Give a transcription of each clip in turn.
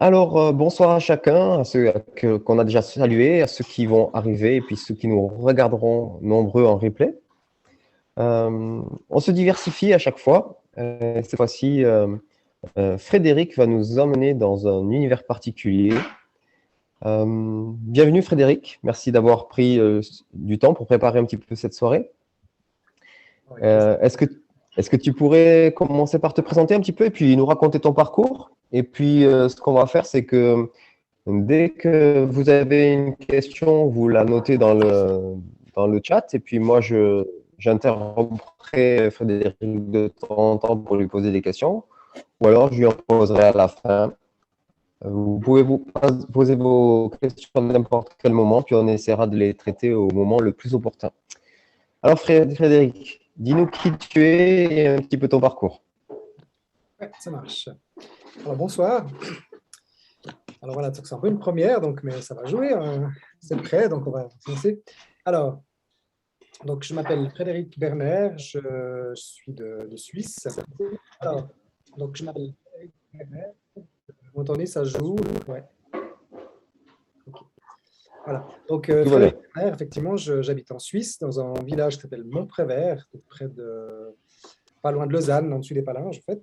Bonsoir à chacun, à ceux qu'on a déjà salués, à ceux qui vont arriver et puis ceux qui nous regarderont nombreux en replay. On se diversifie à chaque fois. Cette fois-ci, Frédéric va nous emmener dans un univers particulier. Bienvenue Frédéric, merci d'avoir pris du temps pour préparer un petit peu cette soirée. Est-ce que tu pourrais commencer par te présenter un petit peu et puis nous raconter ton parcours? Et puis, ce qu'on va faire, c'est que dès que vous avez une question, vous la notez dans le chat. Et puis moi, j'interromperai Frédéric de temps en temps pour lui poser des questions. Ou alors, je lui en poserai à la fin. Vous pouvez vous poser vos questions à n'importe quel moment, puis on essaiera de les traiter au moment le plus opportun. Alors, Frédéric, dis-nous qui tu es et un petit peu ton parcours. Ouais, ça marche. Alors, bonsoir. Alors voilà, c'est un peu une première, donc, mais ça va jouer. C'est prêt, donc on va commencer. Alors, donc, je m'appelle Frédéric Berner, je suis de Suisse. Alors, donc, je m'appelle Frédéric Berner. Vous entendez, ça joue. Ouais. Okay. Voilà. Donc, Frédéric Berner, effectivement, j'habite en Suisse, dans un village qui s'appelle Montprévert, pas loin de Lausanne, en dessous des Palinges, en fait.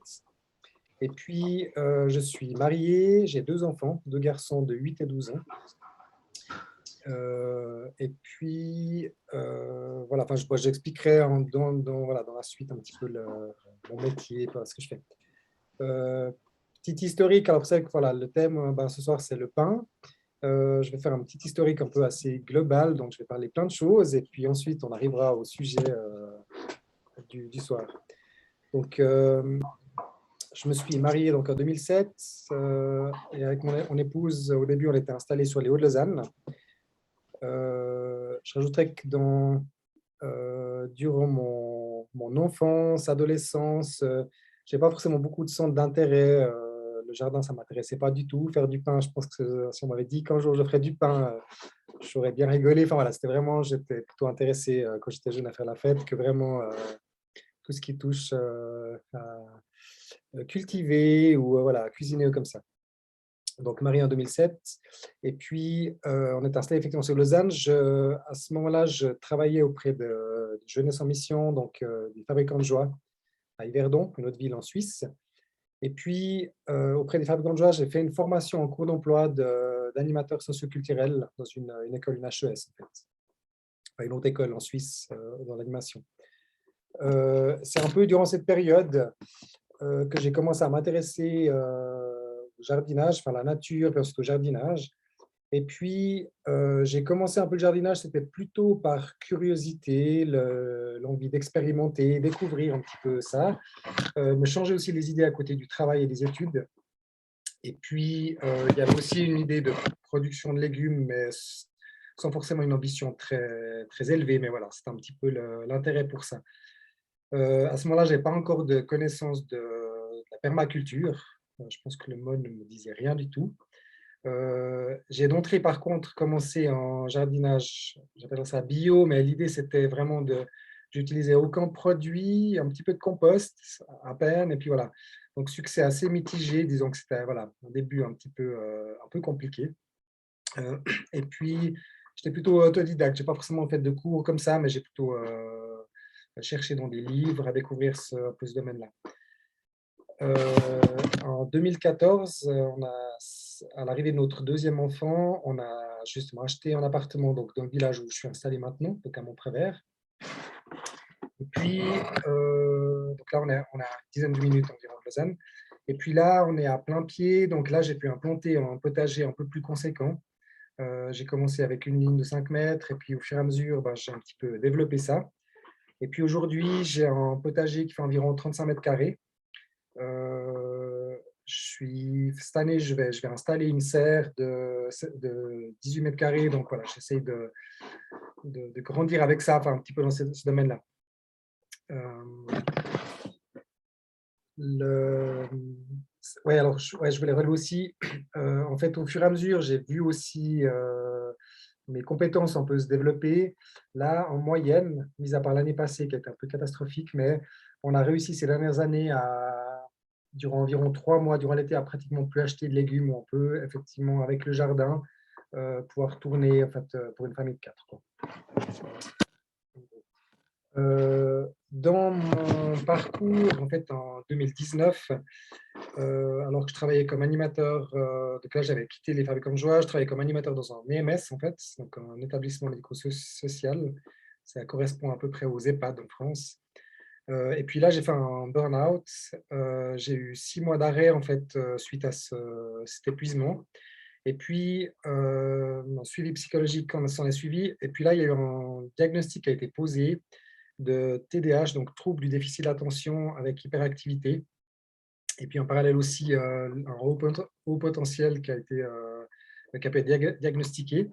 Et puis, je suis marié, j'ai 2 enfants, 2 garçons de 8 et 12 ans. Et puis, voilà, enfin, j'expliquerai dans la suite un petit peu mon métier, ce que je fais. Petit historique, alors c'est que voilà, le thème ce soir, c'est le pain. Je vais faire un petit historique un peu assez global, donc je vais parler plein de choses, et puis ensuite, on arrivera au sujet du soir. Donc, je me suis marié donc, en 2007 et avec mon épouse, au début, on était installés sur les Hauts-de-Lausanne. Je rajouterais que durant mon enfance, adolescence, je n'ai pas forcément beaucoup de centres d'intérêt. Le jardin, ça ne m'intéressait pas du tout. Faire du pain, je pense que si on m'avait dit qu'un jour je ferais du pain, j'aurais bien rigolé. Enfin voilà, c'était vraiment, j'étais plutôt intéressé quand j'étais jeune à faire la fête que vraiment tout ce qui touche à cultiver ou voilà, cuisiner ou comme ça. Donc, marié en 2007. Et puis, on est installé effectivement sur Lausanne. À ce moment-là, je travaillais auprès de Jeunesse en Mission, donc des fabricants de joie à Yverdon, une autre ville en Suisse. Et puis, auprès des fabricants de joie, j'ai fait une formation en cours d'emploi d'animateur socioculturel dans une école, une HES, en fait. Une autre école en Suisse dans l'animation. C'est un peu durant cette période que j'ai commencé à m'intéresser au jardinage, enfin la nature, puis ensuite au jardinage. Et puis, j'ai commencé un peu le jardinage, c'était plutôt par curiosité, l'envie d'expérimenter, découvrir un petit peu ça, me changer aussi les idées à côté du travail et des études. Et puis, il y avait aussi une idée de production de légumes, mais sans forcément une ambition très, très élevée, mais voilà, c'était un petit peu l'intérêt pour ça. À ce moment-là, je n'avais pas encore de connaissance de la permaculture. Je pense que le mot ne me disait rien du tout. J'ai d'entrée, par contre, commencé en jardinage, j'appelle ça bio, mais l'idée, c'était vraiment j'utilisais aucun produit, un petit peu de compost, à peine, et puis voilà. Donc, succès assez mitigé, disons que c'était voilà, un début un peu compliqué. Et puis, j'étais plutôt autodidacte. Je n'ai pas forcément fait de cours comme ça, mais j'ai plutôt cherché dans des livres à découvrir un peu ce domaine-là. En 2014, à l'arrivée de notre deuxième enfant, on a justement acheté un appartement donc, dans le village où je suis installé maintenant, donc à Montprévert. Et puis, donc là, on a une dizaine de minutes environ de Lausanne. Et puis là, on est à plein pied. Donc là, j'ai pu implanter un potager un peu plus conséquent. J'ai commencé avec une ligne de 5 mètres et puis au fur et à mesure, j'ai un petit peu développé ça. Et puis aujourd'hui, j'ai un potager qui fait environ 35 mètres carrés. Cette année, je vais installer une serre de 18 mètres carrés. Donc voilà, j'essaie de grandir avec ça, enfin un petit peu dans ce domaine-là. Alors, je voulais relever aussi, en fait, au fur et à mesure, j'ai vu aussi mes compétences un peu se développer. Là, en moyenne, mis à part l'année passée qui était un peu catastrophique, mais on a réussi ces dernières années durant environ 3 mois, durant l'été, à pratiquement plus acheter de légumes. On peut effectivement, avec le jardin, pouvoir tourner en fait, pour une famille de 4, quoi. Dans mon parcours, en fait, en 2019, alors que je travaillais comme animateur, donc là, j'avais quitté les fabricants de joie, je travaillais comme animateur dans un EMS, en fait, donc un établissement médico-social. Ça correspond à peu près aux EHPAD en France. Et puis là, j'ai fait un burn-out. J'ai eu 6 mois d'arrêt, en fait, suite à cet épuisement. Et puis, un suivi psychologique, on s'en est suivi. Et puis là, il y a eu un diagnostic qui a été posé de TDAH, donc trouble du déficit d'attention avec hyperactivité. Et puis en parallèle aussi, un haut potentiel qui a pu être diagnostiqué.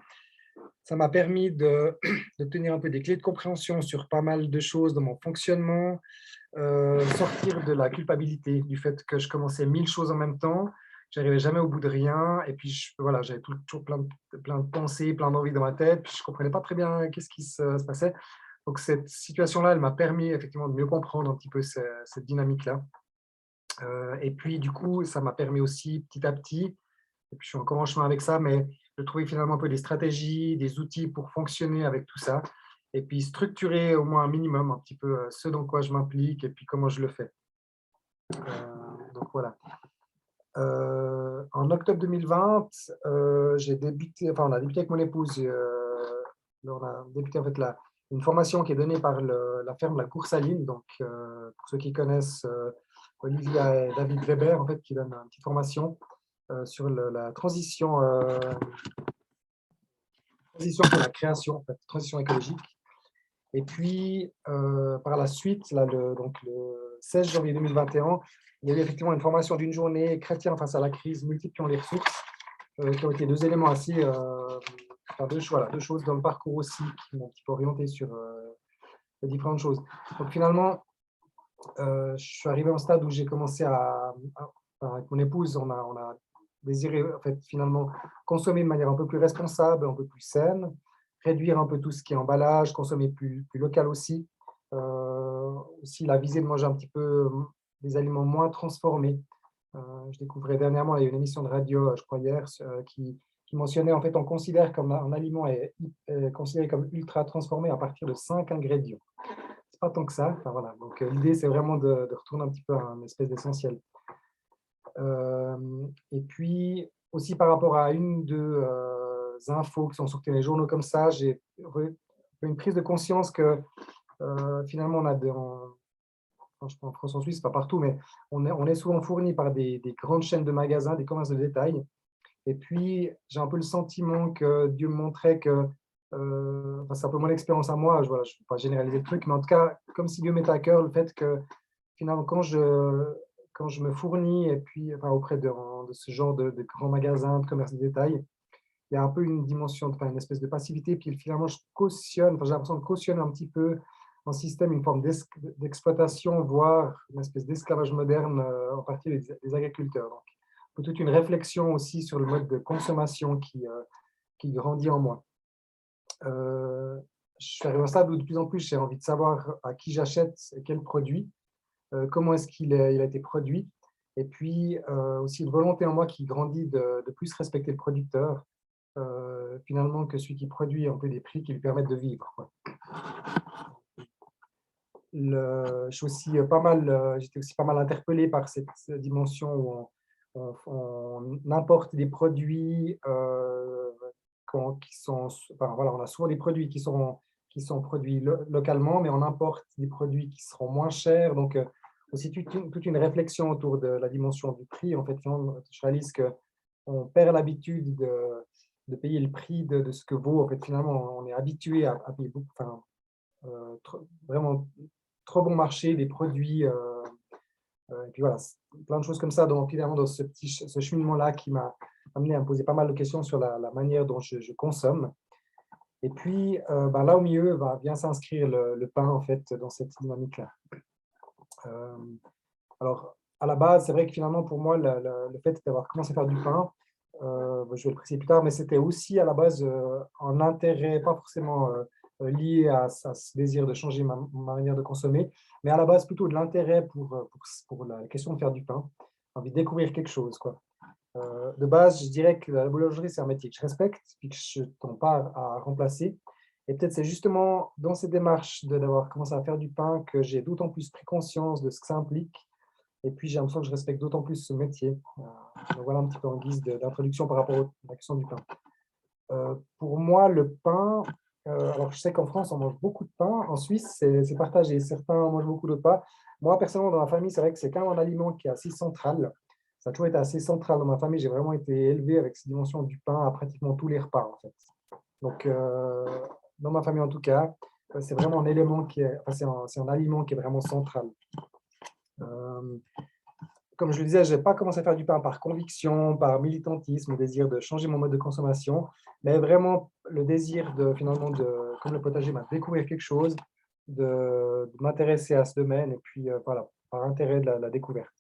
Ça m'a permis d'obtenir un peu des clés de compréhension sur pas mal de choses dans mon fonctionnement, sortir de la culpabilité, du fait que je commençais 1000 choses en même temps, j'arrivais jamais au bout de rien, et puis voilà, j'avais toujours plein de pensées, plein d'envies dans ma tête, puis je ne comprenais pas très bien qu'est-ce qui se passait. Donc cette situation-là, elle m'a permis effectivement de mieux comprendre un petit peu cette dynamique-là. Et puis du coup, ça m'a permis aussi petit à petit, et puis je suis encore en chemin avec ça, mais de trouver finalement un peu des stratégies, des outils pour fonctionner avec tout ça, et puis structurer au moins un minimum un petit peu ce dans quoi je m'implique et puis comment je le fais. Donc voilà. En octobre 2020, j'ai débuté, enfin on a débuté avec mon épouse, on a débuté en fait une formation qui est donnée par la ferme La Coursaline. Donc pour ceux qui connaissent, Olivia et David Weber, en fait, qui donnent une petite formation sur la transition pour la création, en fait, transition écologique. Et puis, par la suite, là, donc le 16 janvier 2021, il y a eu effectivement une formation d'une journée chrétienne face à la crise, multipliant les ressources, qui ont été deux éléments assez, enfin, deux choses dans le parcours aussi qui m'ont un petit peu orienté sur les différentes choses. Donc finalement, je suis arrivé au stade où j'ai commencé avec mon épouse, on a désiré en fait, finalement consommer de manière un peu plus responsable, un peu plus saine, réduire un peu tout ce qui est emballage, consommer plus local aussi. Aussi la visée de manger un petit peu des aliments moins transformés. Je découvrais dernièrement, il y a une émission de radio, je crois hier, qui mentionnait en fait, on considère comme un aliment est considéré comme ultra transformé à partir de 5 ingrédients. C'est pas tant que ça. Enfin, voilà. Donc l'idée, c'est vraiment de retourner un petit peu à un espèce d'essentiel. Et puis aussi par rapport à une de infos qui sont sorties dans les journaux comme ça, j'ai une prise de conscience que finalement on a je pense en France, en Suisse, pas partout, mais on est souvent fourni par des grandes chaînes de magasins, des commerces de détail. Et puis, j'ai un peu le sentiment que Dieu me montrait que, enfin, c'est un peu mon expérience à moi, je ne vais pas généraliser le truc, mais en tout cas, comme si Dieu mettait à cœur le fait que, finalement, quand je me fournis et puis, enfin, auprès de ce genre de grands magasins, de commerce de détail, il y a un peu une dimension, enfin, une espèce de passivité, puis finalement, je cautionne, enfin, j'ai l'impression de cautionner un petit peu un système, une forme d'exploitation, voire une espèce d'esclavage moderne en partie des agriculteurs. Donc, toute une réflexion aussi sur le mode de consommation qui grandit en moi. Je suis arrivé au stade où de plus en plus j'ai envie de savoir à qui j'achète et quel produit, comment est-ce qu'il a été produit, et puis aussi une volonté en moi qui grandit de plus respecter le producteur, finalement, que celui qui produit un peu des prix qui lui permettent de vivre, quoi. Je suis aussi j'étais aussi pas mal interpellé par cette dimension où on importe des produits qui sont, enfin, voilà, on a souvent des produits qui sont produits localement, mais on importe des produits qui seront moins chers. Donc, aussi toute une réflexion autour de la dimension du prix. En fait, je réalise qu'on perd l'habitude de payer le prix de ce que vaut. En fait, finalement, on est habitué à payer beaucoup, enfin, vraiment trop bon marché, des produits, et puis voilà, plein de choses comme ça, donc finalement dans ce cheminement-là qui m'a amené à me poser pas mal de questions sur la manière dont je consomme. Et puis là au milieu vient s'inscrire le pain en fait dans cette dynamique-là. Alors à la base, c'est vrai que finalement pour moi le fait d'avoir commencé à faire du pain, je vais le préciser plus tard, mais c'était aussi à la base un intérêt, pas forcément lié à ce désir de changer ma manière de consommer, mais à la base plutôt de l'intérêt pour la question de faire du pain, envie de découvrir quelque chose, quoi. De base, je dirais que la boulangerie, c'est un métier que je respecte, puis que je ne tends pas à remplacer. Et peut-être c'est justement dans cette démarche d'avoir commencé à faire du pain que j'ai d'autant plus pris conscience de ce que ça implique. Et puis j'ai l'impression que je respecte d'autant plus ce métier. Donc voilà un petit peu en guise d'introduction par rapport à la question du pain. Pour moi, le pain, alors je sais qu'en France, on mange beaucoup de pain. En Suisse, c'est partagé. Certains mangent beaucoup de pain. Moi, personnellement, dans ma famille, c'est vrai que c'est quand même un aliment qui est assez central. Ça a toujours été assez central dans ma famille. J'ai vraiment été élevé avec cette dimension du pain à pratiquement tous les repas, en fait. Donc, dans ma famille, en tout cas, c'est vraiment un élément qui est, enfin, c'est un aliment qui est vraiment central. Euh, Comme je le disais, je n'ai pas commencé à faire du pain par conviction, par militantisme, désir de changer mon mode de consommation, mais vraiment le désir de, finalement, comme le potager, de découvrir quelque chose, de m'intéresser à ce domaine, et puis voilà, par intérêt de la découverte.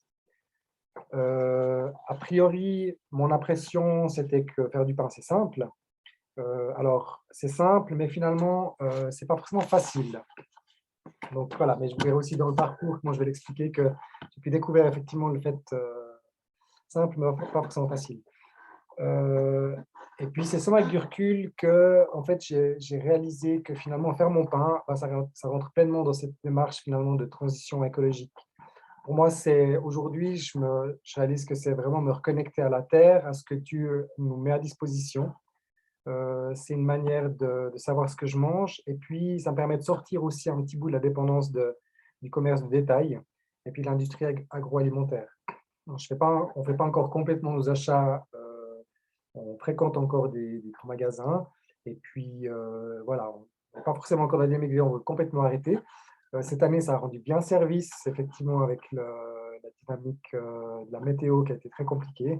A priori, mon impression, c'était que faire du pain, c'est simple. Alors, c'est simple, mais finalement, ce n'est pas forcément facile. Donc voilà, mais je verrai aussi dans le parcours, moi je vais l'expliquer que j'ai pu découvrir effectivement le fait simple, mais pas forcément facile. Et puis c'est seulement avec du recul que en fait, j'ai réalisé que finalement faire mon pain, ça rentre pleinement dans cette démarche finalement de transition écologique. Pour moi, c'est aujourd'hui, je réalise que c'est vraiment me reconnecter à la terre, à ce que Dieu nous met à disposition. C'est une manière de savoir ce que je mange. Et puis, ça me permet de sortir aussi un petit bout de la dépendance du commerce de détail et puis de l'industrie agroalimentaire. On ne fait pas encore complètement nos achats, on fréquente encore des grands magasins. Et puis, voilà, on n'a pas forcément encore la dynamique, on veut complètement arrêter. Cette année, ça a rendu bien service, effectivement, avec la dynamique de la météo qui a été très compliquée.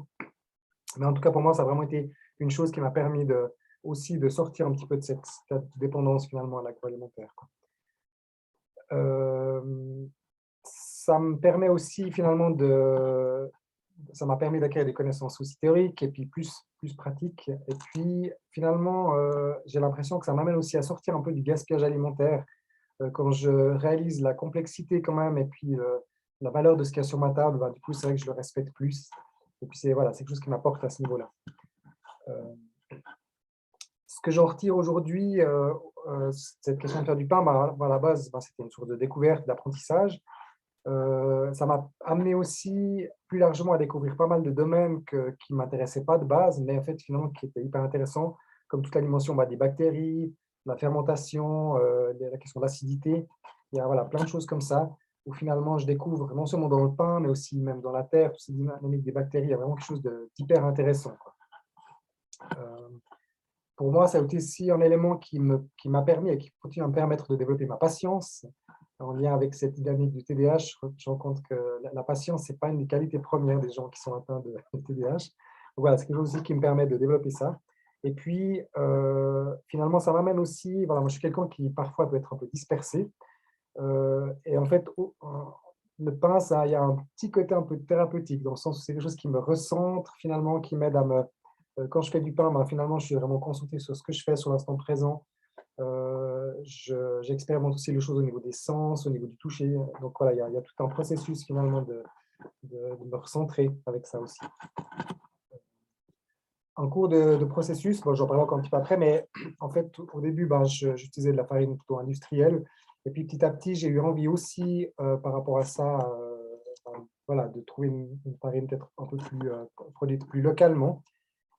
Mais en tout cas, pour moi, ça a vraiment été une chose qui m'a permis aussi de sortir un petit peu de cette dépendance finalement à l'agroalimentaire. Ça me permet aussi finalement ça m'a permis d'acquérir des connaissances aussi théoriques et puis plus pratiques. Et puis finalement, j'ai l'impression que ça m'amène aussi à sortir un peu du gaspillage alimentaire quand je réalise la complexité quand même et puis la valeur de ce qu'il y a sur ma table. Du coup, c'est vrai que je le respecte plus. Et puis c'est voilà, quelque chose qui m'apporte à ce niveau-là. Ce que j'en retire aujourd'hui, cette question de faire du pain, à la base, c'était une source de découverte, d'apprentissage. Ça m'a amené aussi plus largement à découvrir pas mal de domaines qui ne m'intéressaient pas de base, mais en fait, finalement, qui étaient hyper intéressants, comme toute la dimension des bactéries, la fermentation, la question de l'acidité. Il y a voilà, plein de choses comme ça, où finalement, je découvre non seulement dans le pain, mais aussi même dans la terre, toutes ces dynamiques des bactéries, il y a vraiment quelque chose d'hyper intéressant, quoi. Pour moi, ça a été aussi un élément qui m'a permis et qui continue à me permettre de développer ma patience. En lien avec cette dynamique du TDAH, je rends compte que la patience, ce n'est pas une des qualités premières des gens qui sont atteints de TDAH. Donc voilà, c'est quelque chose aussi qui me permet de développer ça. Et puis, finalement, ça m'amène aussi, voilà, moi je suis quelqu'un qui parfois peut être un peu dispersé. Et en fait, le pain, il y a un petit côté un peu thérapeutique, dans le sens où c'est quelque chose qui me recentre, finalement, qui m'aide à me... Quand je fais du pain, finalement, je suis vraiment concentré sur ce que je fais, sur l'instant présent. J'expérimente aussi les choses au niveau des sens, au niveau du toucher. Donc voilà, il y a tout un processus finalement de me recentrer avec ça aussi. En cours de processus, j'en parlerai encore un petit peu après, mais en fait, au début, j'utilisais de la farine plutôt industrielle. Et puis petit à petit, j'ai eu envie aussi, par rapport à ça, voilà, de trouver une farine peut-être un peu plus produite plus localement.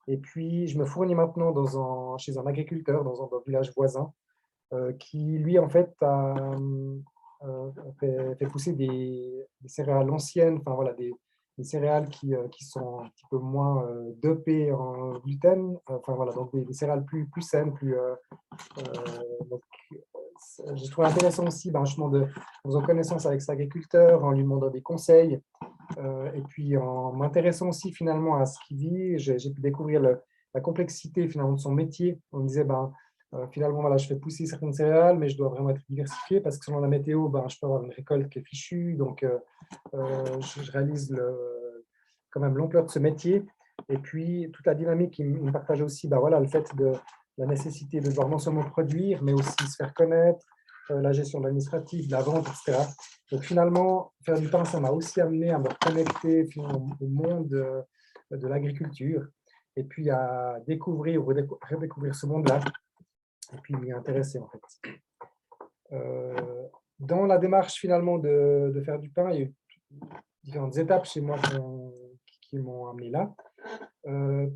Et puis, je me fournis maintenant chez un agriculteur dans un village voisin qui, lui, en fait, fait pousser des céréales anciennes, enfin voilà, des céréales qui sont un petit peu moins dopées en gluten, enfin voilà, donc des céréales plus saines, donc, j'ai trouvé intéressant aussi, justement, en faisant connaissance avec cet agriculteur, en lui demandant des conseils, et puis en m'intéressant aussi finalement à ce qu'il vit, j'ai pu découvrir la complexité finalement de son métier. On me disait, finalement, voilà, je fais pousser certaines céréales, mais je dois vraiment être diversifié parce que selon la météo, je peux avoir une récolte qui est fichue. Donc, je réalise quand même l'ampleur de ce métier. Et puis, toute la dynamique, il me partageait aussi voilà, le fait la nécessité de devoir non seulement produire, mais aussi se faire connaître, la gestion de l'administratif, de la vente, etc. Donc finalement, faire du pain, ça m'a aussi amené à me reconnecter au monde de l'agriculture et puis à découvrir ou redécouvrir ce monde-là et puis m'y intéresser en fait. Dans la démarche finalement de faire du pain, il y a eu différentes étapes chez moi qui m'ont amené là.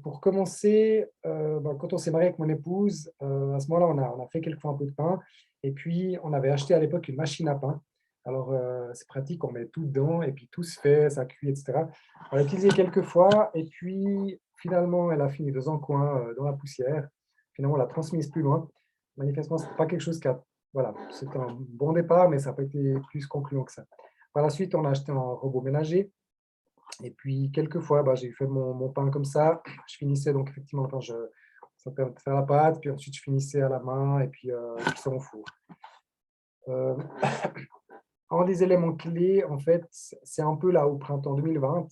Pour commencer, quand on s'est marié avec mon épouse, à ce moment-là, on a fait quelquefois un peu de pain. Et puis, on avait acheté à l'époque une machine à pain. Alors, c'est pratique, on met tout dedans et puis tout se fait, ça cuit, etc. On l'a utilisé quelques fois et puis, finalement, elle a fini dans un coin, dans la poussière. Finalement, on l'a transmise plus loin. Manifestement, ce n'est pas quelque chose qui a... Voilà, c'était un bon départ, mais ça n'a pas été plus concluant que ça. Par la suite, on a acheté un robot ménager. Et puis, quelquefois, j'ai fait mon pain comme ça. Je finissais donc effectivement, ça permet de faire la pâte, puis ensuite je finissais à la main et puis ça au four. Euh, un des éléments clés, en fait, c'est un peu là au printemps 2020,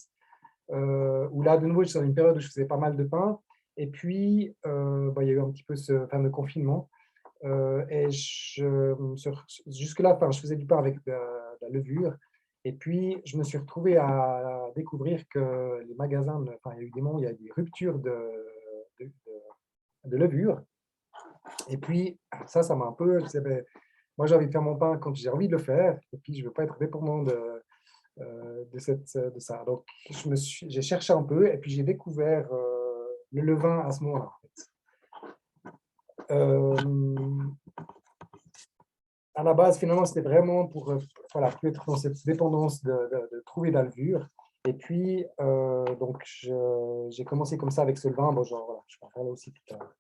où là, de nouveau, je suis dans une période où je faisais pas mal de pain. Et puis, il y a eu un petit peu ce fameux confinement. Et jusque-là, je faisais du pain avec de la levure. Et puis, je me suis retrouvé à découvrir que les magasins, il y a eu des moments où il y a des ruptures de levure. Et puis, ça m'a un peu... moi, j'ai envie de faire mon pain quand j'ai envie de le faire. Et puis, je ne veux pas être dépendant de ça. Donc, j'ai cherché un peu et puis j'ai découvert le levain à ce moment-là. En fait. À la base, finalement, c'était vraiment pour plus être dans cette dépendance de trouver de la levure. Et puis, donc, j'ai commencé comme ça avec ce levain. Je vais en parler aussi plus tard.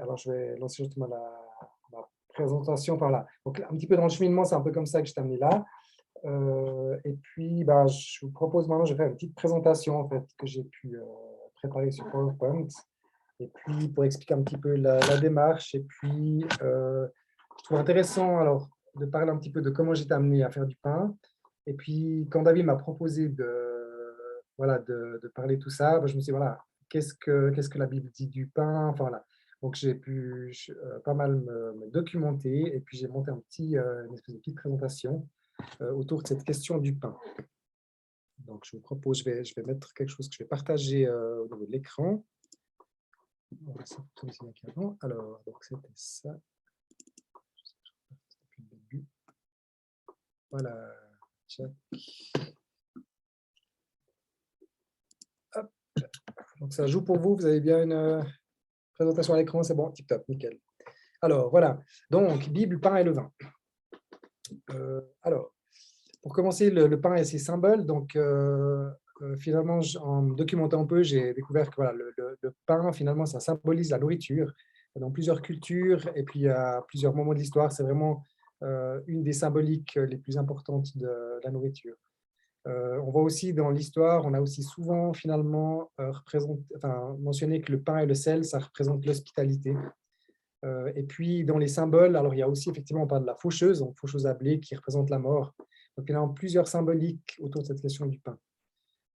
Alors je vais lancer justement la présentation par là. Donc, un petit peu dans le cheminement, c'est un peu comme ça que je t'ai amené là. Et puis, je vous propose maintenant, je vais faire une petite présentation en fait, que j'ai pu préparer sur PowerPoint. Et puis, pour expliquer un petit peu la démarche. Et puis, je trouve intéressant alors, de parler un petit peu de comment j'étais amené à faire du pain. Et puis, quand David m'a proposé de parler de tout ça, je me suis dit, voilà, qu'est-ce que la Bible dit du pain? Enfin, voilà. Donc, j'ai pu pas mal me documenter. Et puis, j'ai monté une espèce de petite présentation autour de cette question du pain. Donc, je vous propose, je vais mettre quelque chose que je vais partager au niveau de l'écran. Alors, donc c'était ça. Depuis le début. Voilà. Check. Hop. Donc ça joue pour vous. Vous avez bien une présentation à l'écran. C'est bon, tip top, nickel. Alors, voilà. Donc, Bible, pain et le vin. Alors, pour commencer, le pain et ses symboles. Donc, finalement, en me documentant un peu, j'ai découvert que voilà, le pain, finalement, ça symbolise la nourriture dans plusieurs cultures et puis à plusieurs moments de l'histoire. C'est vraiment une des symboliques les plus importantes de la nourriture. On voit aussi dans l'histoire, on a aussi souvent finalement mentionné que le pain et le sel, ça représente l'hospitalité. Et puis dans les symboles, alors il y a aussi effectivement, on parle de la faucheuse, donc faucheuse à blé qui représente la mort. Donc il y a plusieurs symboliques autour de cette question du pain.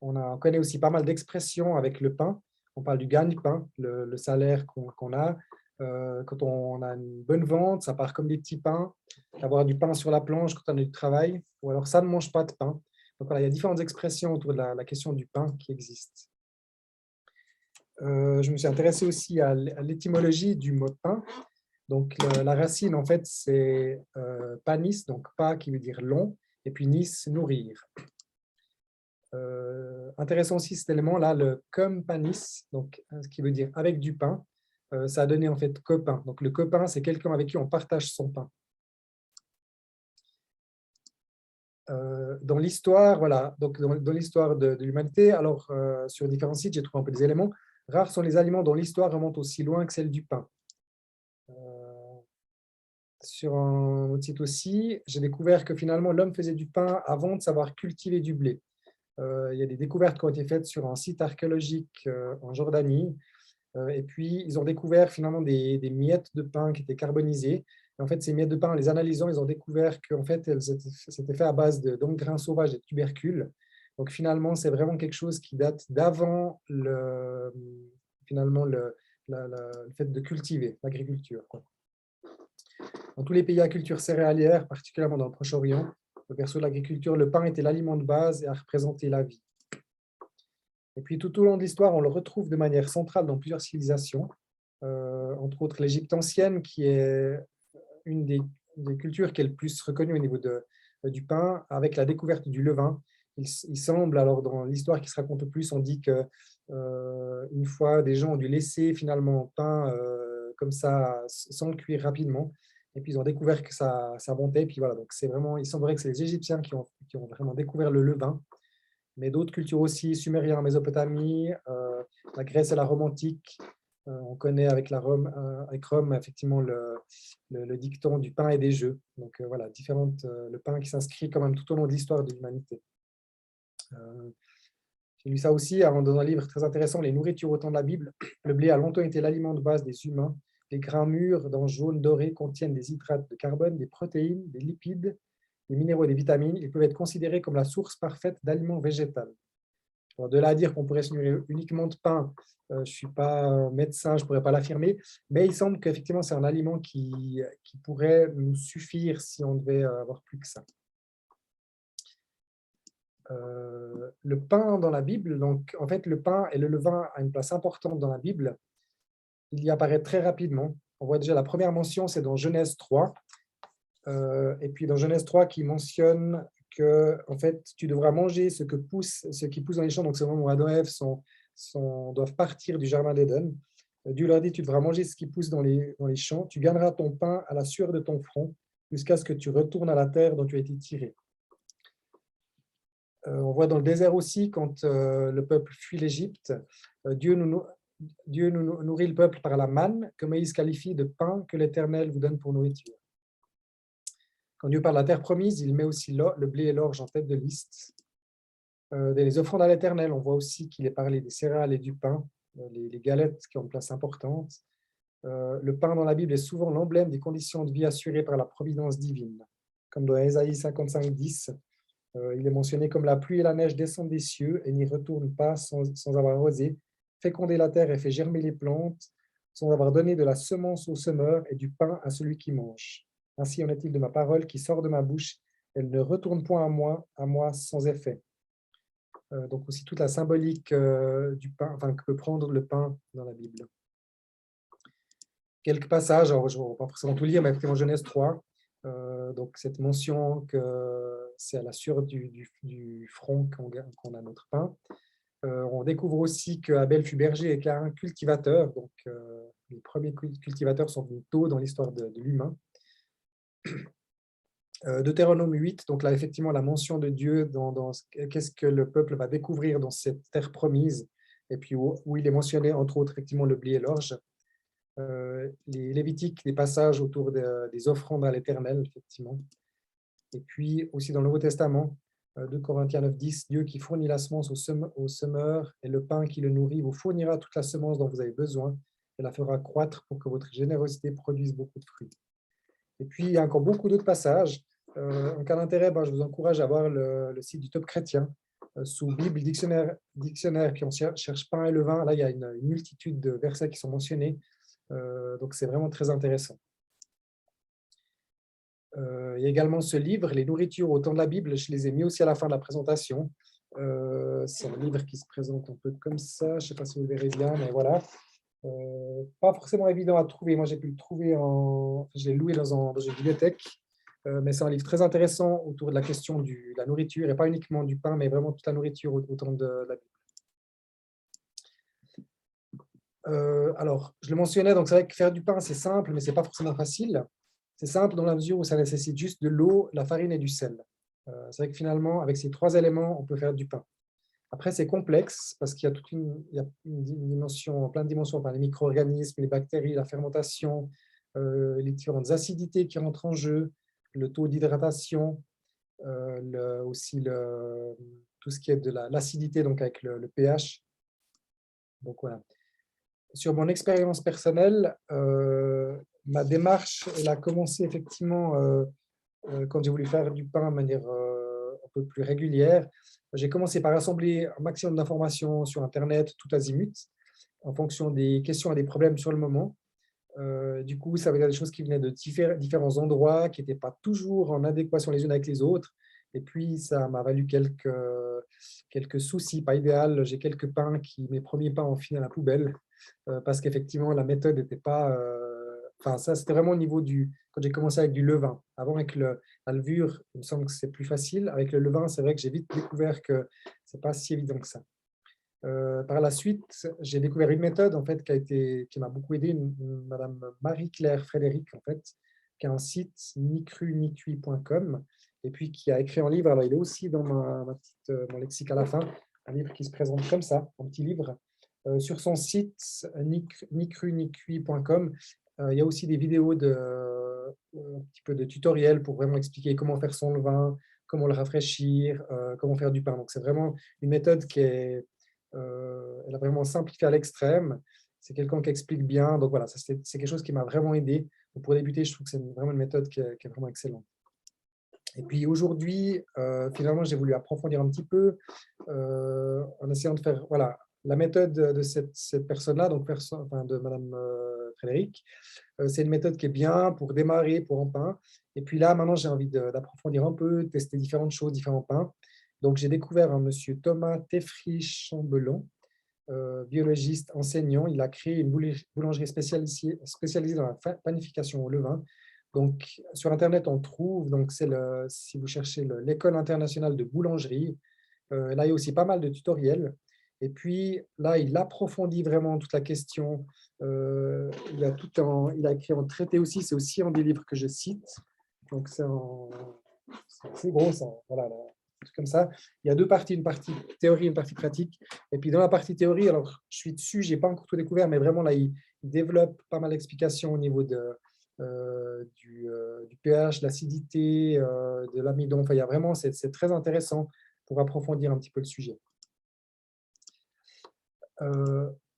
On connaît aussi pas mal d'expressions avec le pain. On parle du gagne-pain, le salaire qu'on a. Quand on a une bonne vente, ça part comme des petits pains. Avoir du pain sur la planche quand on a du travail, ou alors ça ne mange pas de pain. Donc voilà, il y a différentes expressions autour de la question du pain qui existent. Je me suis intéressé aussi à l'étymologie du mot pain. Donc la racine, en fait, c'est panis, donc pas qui veut dire long, et puis nis, nourrir. Intéressant aussi cet élément-là, le comme panis, donc, ce qui veut dire avec du pain, ça a donné en fait copain. Donc le copain, c'est quelqu'un avec qui on partage son pain. Dans l'histoire, voilà, donc dans l'histoire de l'humanité, alors sur différents sites, j'ai trouvé un peu des éléments. Rares sont les aliments dont l'histoire remonte aussi loin que celle du pain. Sur un autre site aussi, j'ai découvert que finalement l'homme faisait du pain avant de savoir cultiver du blé. Il y a des découvertes qui ont été faites sur un site archéologique en Jordanie. Et puis, ils ont découvert finalement des miettes de pain qui étaient carbonisées. Et en fait, ces miettes de pain, en les analysant, ils ont découvert qu'en fait, c'était fait à base de grains sauvages et de tubercules. Donc finalement, c'est vraiment quelque chose qui date d'avant finalement le fait de cultiver, l'agriculture, quoi. Dans tous les pays à culture céréalière, particulièrement dans le Proche-Orient, au berceau de l'agriculture, le pain était l'aliment de base et a représenté la vie. Et puis tout au long de l'histoire, on le retrouve de manière centrale dans plusieurs civilisations, entre autres l'Égypte ancienne, qui est une des cultures qui est le plus reconnue au niveau du pain, avec la découverte du levain. Il semble, alors dans l'histoire qui se raconte le plus, on dit que une fois, des gens ont dû laisser finalement le pain comme ça, sans le cuire rapidement, et puis ils ont découvert que ça montait, et puis voilà, donc c'est vraiment, il semblerait que c'est les Égyptiens qui ont vraiment découvert le levain, mais d'autres cultures aussi, Sumériens en Mésopotamie, la Grèce et la Rome antique. On connaît avec avec Rome, effectivement, le dicton du pain et des jeux. Donc voilà, le pain qui s'inscrit quand même tout au long de l'histoire de l'humanité. J'ai lu ça aussi dans un livre très intéressant, Les nourritures au temps de la Bible. Le blé a longtemps été l'aliment de base des humains. Les grains mûrs dans jaune doré contiennent des hydrates de carbone, des protéines, des lipides, des minéraux et des vitamines. Ils peuvent être considérés comme la source parfaite d'aliments végétaux. Alors, de là à dire qu'on pourrait se nourrir uniquement de pain, je ne suis pas médecin, je ne pourrais pas l'affirmer, mais il semble qu'effectivement, c'est un aliment qui pourrait nous suffire si on devait avoir plus que ça. Le pain dans la Bible, donc en fait, le pain et le levain a une place importante dans la Bible. Il y apparaît très rapidement. On voit déjà la première mention, c'est dans Genèse 3. Et puis dans Genèse 3, qui mentionne que en fait, tu devras manger ce qui pousse dans les champs. Donc c'est le moment où Adam et Ève doivent partir du jardin d'Éden. Dieu leur dit, tu devras manger ce qui pousse dans les champs. Tu gagneras ton pain à la sueur de ton front jusqu'à ce que tu retournes à la terre dont tu as été tiré. On voit dans le désert aussi, quand le peuple fuit l'Égypte, Dieu nourrit le peuple par la manne, que Moïse qualifie de pain que l'Éternel vous donne pour nourriture. Quand Dieu parle de la terre promise, il met aussi le blé et l'orge en tête de liste. Les offrandes à l'Éternel, on voit aussi qu'il est parlé des céréales et du pain, les galettes qui ont une place importante. Le pain dans la Bible est souvent l'emblème des conditions de vie assurées par la providence divine. Comme dans Ésaïe 55, 10, il est mentionné comme la pluie et la neige descendent des cieux et n'y retournent pas sans avoir arrosé, fécondé la terre et fait germer les plantes, sans avoir donné de la semence au semeur et du pain à celui qui mange. Ainsi en est-il de ma parole qui sort de ma bouche, elle ne retourne point à moi sans effet. Donc aussi toute la symbolique du pain, que peut prendre le pain dans la Bible. Quelques passages, alors je ne vais pas forcément tout lire, mais en Genèse 3, donc cette mention que c'est à la sueur du front qu'on a notre pain. On découvre aussi qu'Abel fut berger et un cultivateur, donc les premiers cultivateurs sont venus tôt dans l'histoire de l'humain. Deutéronome 8, donc là effectivement la mention de Dieu dans qu'est-ce que le peuple va découvrir dans cette terre promise, et puis où il est mentionné entre autres effectivement le blé et l'orge. Les Lévitiques, des passages autour des offrandes à l'Éternel, effectivement. Et puis aussi dans le Nouveau Testament, 2 Corinthiens 9, 10, Dieu qui fournit la semence au semeur et le pain qui le nourrit vous fournira toute la semence dont vous avez besoin et la fera croître pour que votre générosité produise beaucoup de fruits. Et puis, il y a encore beaucoup d'autres passages. En cas d'intérêt, je vous encourage à voir le site du Top Chrétien, sous Bible, dictionnaire, puis on cherche pain et levain. Là, il y a une multitude de versets qui sont mentionnés. Donc, c'est vraiment très intéressant. Il y a également ce livre, Les nourritures au temps de la Bible. Je les ai mis aussi à la fin de la présentation. C'est un livre qui se présente un peu comme ça. Je ne sais pas si vous le verrez bien, mais voilà. Pas forcément évident à trouver. Moi, j'ai pu le trouver je l'ai loué dans une bibliothèque. Mais c'est un livre très intéressant autour de la question de la nourriture, et pas uniquement du pain, mais vraiment toute la nourriture au temps de la Bible. Alors, je le mentionnais, donc c'est vrai que faire du pain, c'est simple, mais ce n'est pas forcément facile. C'est simple dans la mesure où ça nécessite juste de l'eau, la farine et du sel. C'est vrai que finalement, avec ces 3 éléments, on peut faire du pain. Après, c'est complexe parce qu'il y a une dimension, plein de dimensions, les micro-organismes, les bactéries, la fermentation, les différentes acidités qui rentrent en jeu, le taux d'hydratation, aussi tout ce qui est de l'acidité, donc avec le pH. Donc voilà. Sur mon expérience personnelle, ma démarche, elle a commencé effectivement quand j'ai voulu faire du pain de manière peu plus régulière. J'ai commencé par assembler un maximum d'informations sur Internet, tout azimut, en fonction des questions et des problèmes sur le moment. Du coup, ça veut dire des choses qui venaient de différents endroits, qui n'étaient pas toujours en adéquation les unes avec les autres. Et puis, ça m'a valu quelques soucis, pas idéal. J'ai quelques pains mes premiers pains ont fini à la poubelle, parce qu'effectivement, la méthode n'était pas… Enfin, ça, c'était vraiment au niveau quand j'ai commencé avec du levain. Avant, avec la levure, il me semble que c'est plus facile. Avec le levain, c'est vrai que j'ai vite découvert que ce n'est pas si évident que ça. Par la suite, j'ai découvert une méthode en fait, qui m'a beaucoup aidé, Madame Marie-Claire Frédéric, en fait, qui a un site ni cru ni cuit.com et puis qui a écrit un livre. Alors, il est aussi dans mon lexique à la fin, un livre qui se présente comme ça, un petit livre. Sur son site ni cru ni cuit.com, il y a aussi des vidéos un petit peu de tutoriels pour vraiment expliquer comment faire son levain, comment le rafraîchir, comment faire du pain. Donc, c'est vraiment une méthode elle a vraiment simplifié à l'extrême. C'est quelqu'un qui explique bien. Donc voilà, c'est quelque chose qui m'a vraiment aidé. Donc pour débuter, je trouve que c'est vraiment une méthode qui est vraiment excellente. Et puis aujourd'hui, finalement, j'ai voulu approfondir un petit peu en essayant de faire voilà, la méthode de cette personne-là, donc de Madame Frédéric. C'est une méthode qui est bien pour démarrer, pour un pain. Et puis là, maintenant, j'ai envie d'approfondir un peu, tester différentes choses, différents pains. Donc, j'ai découvert un monsieur Thomas Teffry-Chambelon, biologiste, enseignant. Il a créé une boulangerie spécialisée dans la panification au levain. Donc, sur Internet, on trouve, donc si vous cherchez l'École internationale de boulangerie, là, il y a aussi pas mal de tutoriels. Et puis, là, il approfondit vraiment toute la question. Il a écrit un traité aussi, c'est aussi un des livres que je cite. Donc, c'est assez gros, ça. Voilà, comme ça. Il y a deux parties, une partie théorie, une partie pratique. Et puis, dans la partie théorie, alors, je suis dessus, je n'ai pas encore tout découvert, mais vraiment, là, il développe pas mal d'explications au niveau du pH, de l'acidité, de l'amidon. Enfin, il y a vraiment, c'est très intéressant pour approfondir un petit peu le sujet.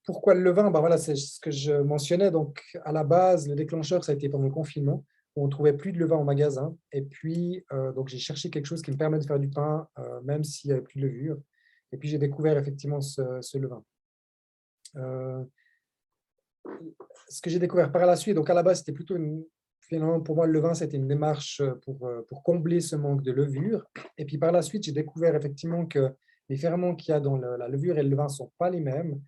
Pourquoi le levain? Ben voilà, c'est ce que je mentionnais. Donc, à la base, le déclencheur, ça a été pendant le confinement, où on ne trouvait plus de levain en magasin. Et puis, donc, j'ai cherché quelque chose qui me permet de faire du pain, même s'il n'y avait plus de levure. Et puis, j'ai découvert effectivement ce levain. Ce que j'ai découvert par la suite, donc à la base, c'était plutôt finalement, pour moi, le levain, c'était une démarche pour combler ce manque de levure. Et puis, par la suite, j'ai découvert effectivement que les ferments qu'il y a dans la levure et le levain ne sont pas les mêmes.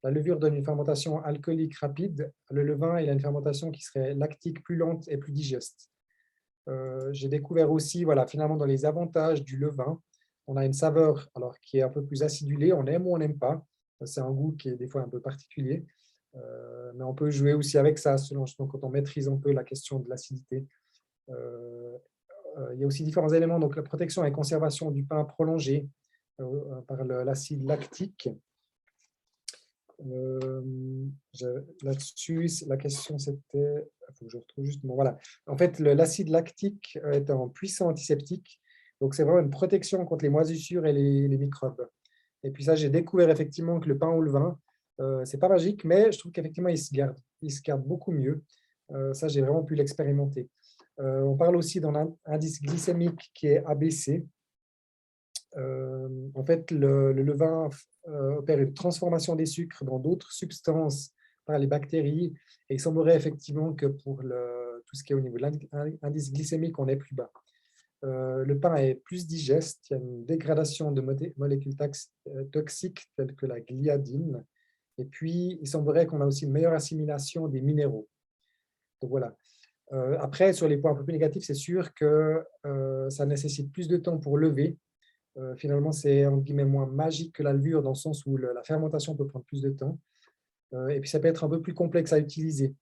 La levure donne une fermentation alcoolique rapide. Le levain, il a une fermentation qui serait lactique, plus lente et plus digeste. J'ai découvert aussi, voilà, finalement, dans les avantages du levain, on a une saveur alors, qui est un peu plus acidulée. On aime ou on n'aime pas. C'est un goût qui est des fois un peu particulier. Mais on peut jouer aussi avec ça, quand on maîtrise un peu la question de l'acidité. Il y a aussi différents éléments, donc la protection et conservation du pain prolongée par l'acide lactique. Là-dessus, la question c'était, il faut que je retrouve juste, bon, voilà. En fait, l'acide lactique est un puissant antiseptique, donc c'est vraiment une protection contre les moisissures et les microbes. Et puis ça, j'ai découvert effectivement que le pain ou le vin, c'est pas magique, mais je trouve qu'effectivement, il se garde beaucoup mieux. Ça, j'ai vraiment pu l'expérimenter. On parle aussi d'un indice glycémique qui est abaissé. En fait, le levain opère une transformation des sucres dans d'autres substances par les bactéries. Et il semblerait effectivement que pour tout ce qui est au niveau de l'indice glycémique, on est plus bas. Le pain est plus digeste. Il y a une dégradation de molécules toxiques telles que la gliadine. Et puis, il semblerait qu'on a aussi une meilleure assimilation des minéraux. Donc voilà. Après, sur les points un peu plus négatifs, c'est sûr que ça nécessite plus de temps pour lever. Finalement, c'est entre guillemets moins magique que la levure dans le sens où la fermentation peut prendre plus de temps. Et puis, ça peut être un peu plus complexe à utiliser.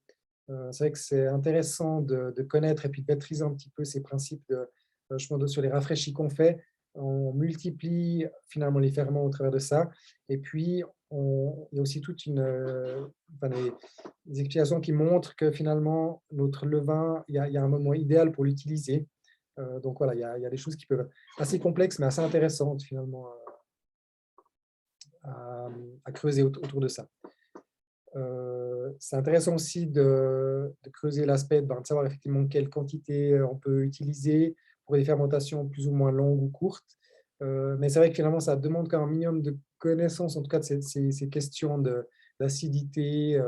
C'est vrai que c'est intéressant de connaître et puis de maîtriser un petit peu ces principes sur les rafraîchis qu'on fait. On multiplie finalement les ferments au travers de ça. Et puis, il y a aussi toute des explications qui montrent que finalement, notre levain, il y a un moment idéal pour l'utiliser. Donc voilà, il y a des choses qui peuvent être assez complexes, mais assez intéressantes finalement à creuser autour de ça. C'est intéressant aussi de creuser l'aspect de savoir effectivement quelle quantité on peut utiliser pour des fermentations plus ou moins longues ou courtes. Mais c'est vrai que finalement, ça demande quand même un minimum de connaissances, en tout cas, de ces questions d'acidité,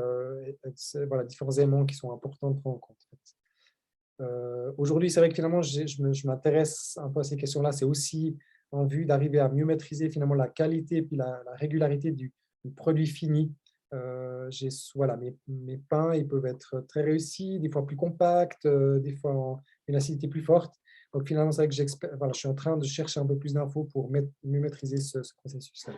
voilà, différents éléments qui sont importants de prendre en compte. En fait. Aujourd'hui, c'est vrai que finalement, je m'intéresse un peu à ces questions-là. C'est aussi en vue d'arriver à mieux maîtriser finalement la qualité et puis la régularité du produit fini. Voilà, mes pains, ils peuvent être très réussis, des fois plus compacts, des fois une acidité plus forte. Donc finalement, c'est vrai que voilà, je suis en train de chercher un peu plus d'infos pour mieux maîtriser ce processus-là.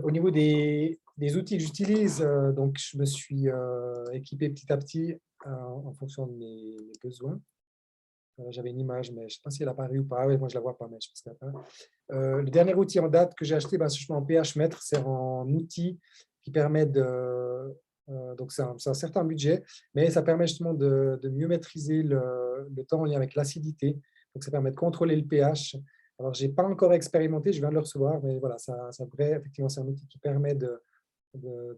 Au niveau des outils que j'utilise, donc je me suis équipé petit à petit en fonction de mes besoins. J'avais une image, mais je ne sais pas si elle a apparu ou pas. Oui, moi, je ne la vois pas, mais je pense qu'elle a pas. Le dernier outil en date que j'ai acheté, c'est justement en pH-mètre. C'est un outil qui permet de… donc, c'est un certain budget, mais ça permet justement de mieux maîtriser le temps en lien avec l'acidité. Donc, ça permet de contrôler le pH. Alors, je n'ai pas encore expérimenté, je viens de le recevoir, mais voilà, ça devrait, effectivement, c'est un outil qui permet de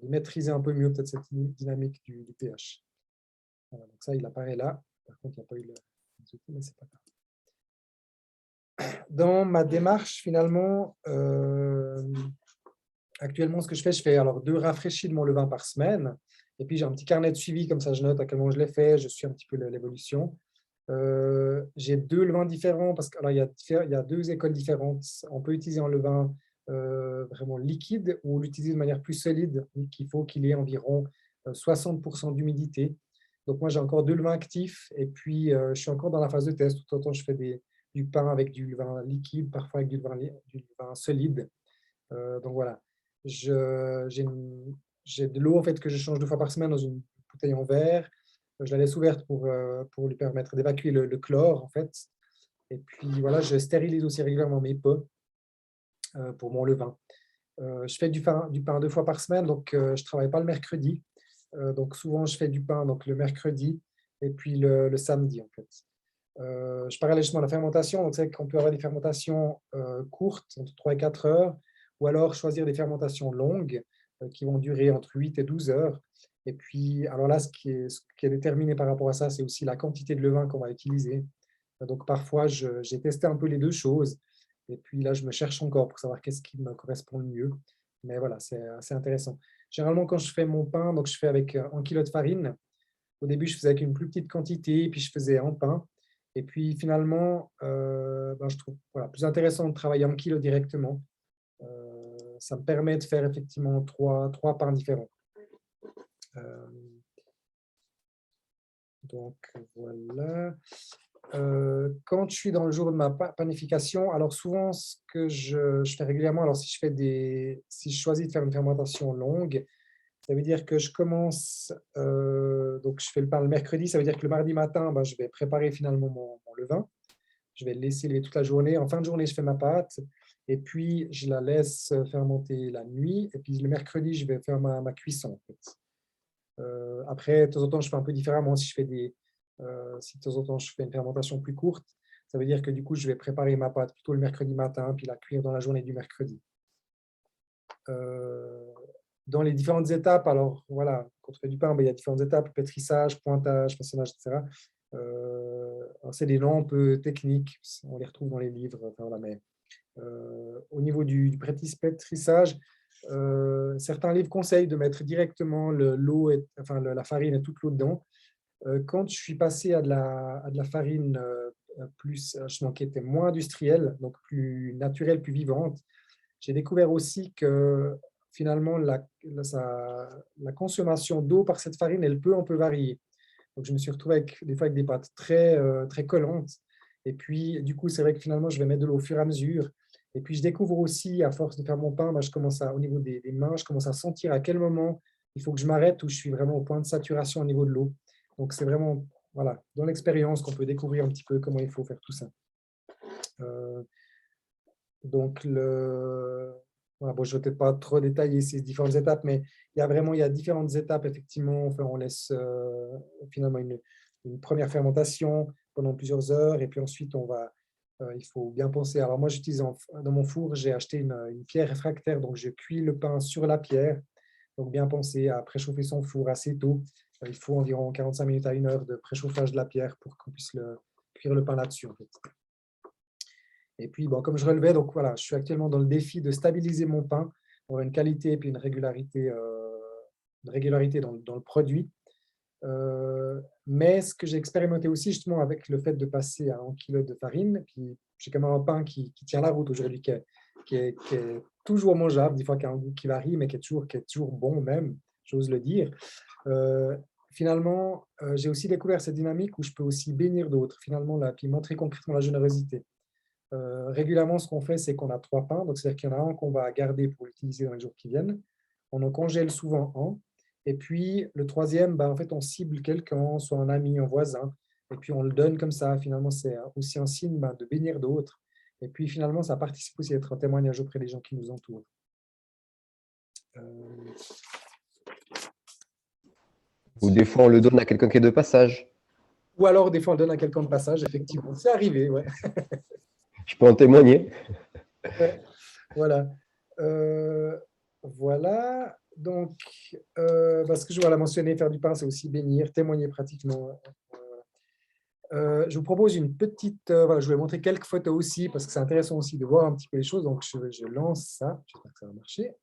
maîtriser un peu mieux peut-être cette dynamique du pH. Voilà, donc ça, il apparaît là. Par contre, il n'y a pas eu les outils, mais c'est pas grave. Dans ma démarche, finalement, actuellement, ce que je fais alors 2 rafraîchis de mon levain par semaine. Et puis, j'ai un petit carnet de suivi, comme ça, je note à quel moment je l'ai fait, je suis un petit peu l'évolution. J'ai 2 levains différents, parce qu'il y a 2 écoles différentes. On peut utiliser un levain vraiment liquide ou l'utiliser de manière plus solide, qu'il faut qu'il ait environ 60% d'humidité. Donc, moi, j'ai encore 2 levains actifs, et puis je suis encore dans la phase de test. Tout le temps, je fais du pain avec du levain liquide, parfois avec du levain solide. Donc, voilà. J'ai de l'eau en fait, que je change 2 fois par semaine dans une bouteille en verre. Je la laisse ouverte pour lui permettre d'évacuer le chlore, en fait. Et puis, voilà, je stérilise aussi régulièrement mes pots pour mon levain. Je fais du pain 2 fois par semaine, donc je ne travaille pas le mercredi. Donc, souvent, je fais du pain donc, le mercredi et puis le samedi, en fait. Je parlais justement de la fermentation. Donc, c'est qu'on peut avoir des fermentations courtes, entre 3 et 4 heures, ou alors choisir des fermentations longues qui vont durer entre 8 et 12 heures. Et puis, alors là, ce qui est déterminé par rapport à ça, c'est aussi la quantité de levain qu'on va utiliser. Donc, parfois, j'ai testé un peu les deux choses. Et puis là, je me cherche encore pour savoir qu'est-ce qui me correspond le mieux. Mais voilà, c'est assez intéressant. Généralement, quand je fais mon pain, donc je fais avec 1 kilo de farine. Au début, je faisais avec une plus petite quantité, puis je faisais en pain. Et puis finalement, je trouve plus intéressant de travailler en kilo directement. Ça me permet de faire effectivement trois pains différents. Donc voilà. Quand je suis dans le jour de ma panification, alors souvent ce que je fais régulièrement, alors si je choisis de faire une fermentation longue, ça veut dire que je commence, donc je fais le pain le mercredi, ça veut dire que le mardi matin, je vais préparer finalement mon levain. Je vais le laisser lever toute la journée. En fin de journée, je fais ma pâte et puis je la laisse fermenter la nuit. Et puis le mercredi, je vais faire ma cuisson. En fait. Après, de temps en temps, je fais un peu différemment. Si de temps en temps, je fais une fermentation plus courte, ça veut dire que du coup, je vais préparer ma pâte plutôt le mercredi matin, puis la cuire dans la journée du mercredi. Dans les différentes étapes, alors voilà, quand on fait du pain, il y a différentes étapes, pétrissage, pointage, façonnage, etc. C'est des noms un peu techniques, on les retrouve dans les livres, enfin, voilà, mais au niveau du pétrissage, certains livres conseillent de mettre directement la farine et toute l'eau dedans. Quand je suis passé à de la farine plus, qui était moins industrielle, donc plus naturelle, plus vivante, j'ai découvert aussi que finalement, la consommation d'eau par cette farine, elle peut un peu varier. Donc, je me suis retrouvé des fois avec des pâtes très collantes. Et puis, du coup, c'est vrai que finalement, je vais mettre de l'eau au fur et à mesure. Et puis, je découvre aussi, à force de faire mon pain, au niveau des mains, je commence à sentir à quel moment il faut que je m'arrête, où je suis vraiment au point de saturation au niveau de l'eau. Donc, c'est vraiment voilà, dans l'expérience qu'on peut découvrir un petit peu comment il faut faire tout ça. Donc, voilà, je ne vais peut-être pas trop détailler ces différentes étapes, mais il y a différentes étapes, effectivement. Enfin, on laisse finalement une première fermentation pendant plusieurs heures, et puis ensuite, il faut bien penser. Alors, moi, j'utilise dans mon four, j'ai acheté une pierre réfractaire, donc je cuis le pain sur la pierre. Donc, bien penser à préchauffer son four assez tôt. Il faut environ 45 minutes à 1 heure de préchauffage de la pierre pour qu'on puisse cuire le pain là-dessus, en fait. Et puis, bon, comme je relevais, donc voilà, je suis actuellement dans le défi de stabiliser mon pain, avoir une qualité et puis une régularité dans le produit. Mais ce que j'ai expérimenté aussi, justement, avec le fait de passer à 1 kilo de farine, puis j'ai quand même un pain qui tient la route aujourd'hui, qui est toujours mangeable, des fois qui a un goût qui varie, mais qui est toujours bon même, j'ose le dire. Euh, Finalement, j'ai aussi découvert cette dynamique où je peux aussi bénir d'autres, finalement, là, puis montrer concrètement la générosité. Régulièrement, ce qu'on fait, c'est qu'on a 3 pains, donc c'est-à-dire qu'il y en a un qu'on va garder pour l'utiliser dans les jours qui viennent. On en congèle souvent un. Et puis, le troisième, en fait, on cible quelqu'un, soit un ami, un voisin, et puis on le donne comme ça. Finalement, c'est aussi un signe de bénir d'autres. Et puis, finalement, ça participe aussi à être un témoignage auprès des gens qui nous entourent. Euh, Ou des fois, on le donne à quelqu'un qui est de passage. Ou alors, des fois, on le donne à quelqu'un de passage, effectivement. C'est arrivé, ouais. Je peux en témoigner. Ouais, voilà. Euh, voilà. Donc, parce que je vois la mentionner, faire du pain, c'est aussi bénir, témoigner pratiquement. Je vous propose une petite. Voilà, je vais montrer quelques photos aussi, parce que c'est intéressant aussi de voir un petit peu les choses. Donc, je lance ça. J'espère que ça va marcher.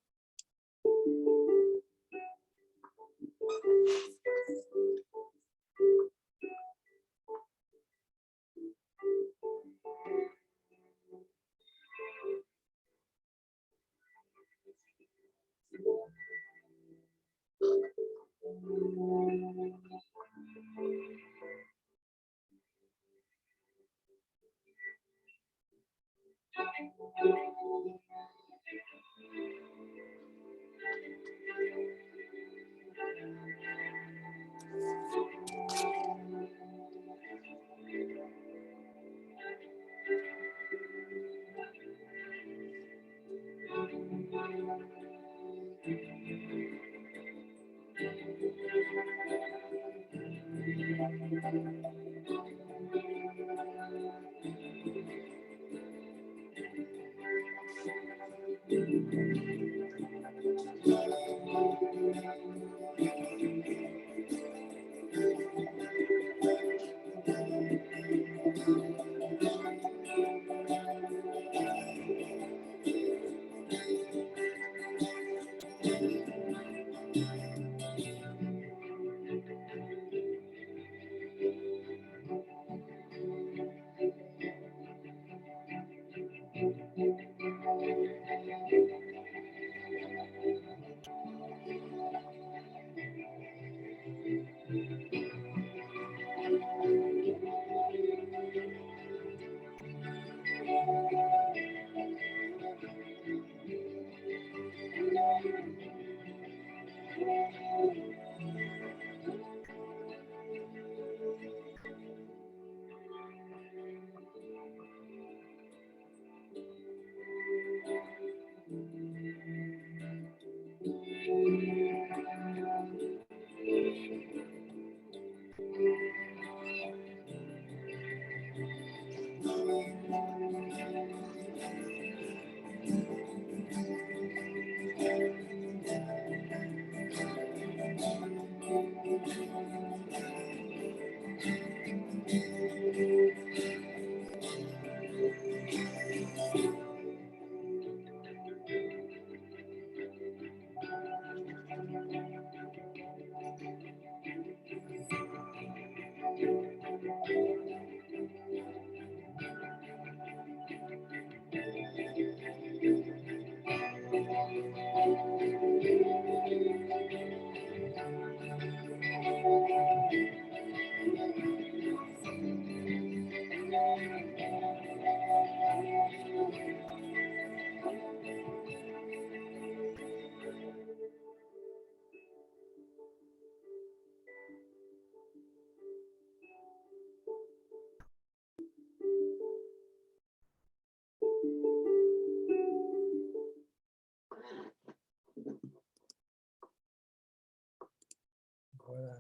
Voilà.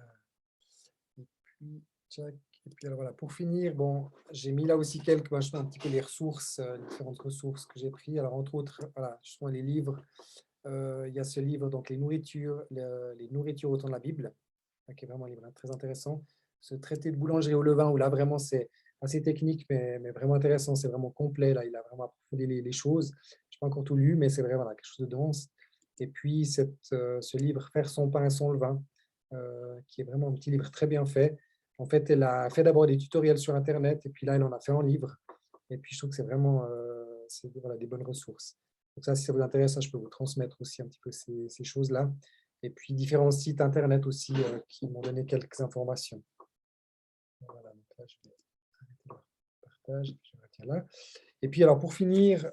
Et puis, tchac. Et puis alors voilà, pour finir, bon, j'ai mis là aussi je fais un petit peu les ressources, les différentes ressources que j'ai prises. Alors entre autres, voilà, justement les livres. Il y a ce livre, donc les nourritures autant de la Bible, qui est vraiment un livre très intéressant. Ce traité de boulangerie au levain, où là vraiment c'est assez technique, mais vraiment intéressant. C'est vraiment complet. Là, il a vraiment approfondi les choses. Je n'ai pas encore tout lu, mais c'est vraiment quelque chose de dense. Et puis, ce livre, Faire son pain et son levain, qui est vraiment un petit livre très bien fait. En fait, elle a fait d'abord des tutoriels sur Internet, et puis là, elle en a fait en livre. Et puis, je trouve que c'est vraiment voilà, des bonnes ressources. Donc ça, si ça vous intéresse, ça, je peux vous transmettre aussi un petit peu ces choses-là. Et puis, différents sites Internet aussi qui m'ont donné quelques informations. Voilà, donc là, je vais arrêter le partage. Je retiens là. Et puis, alors, pour finir,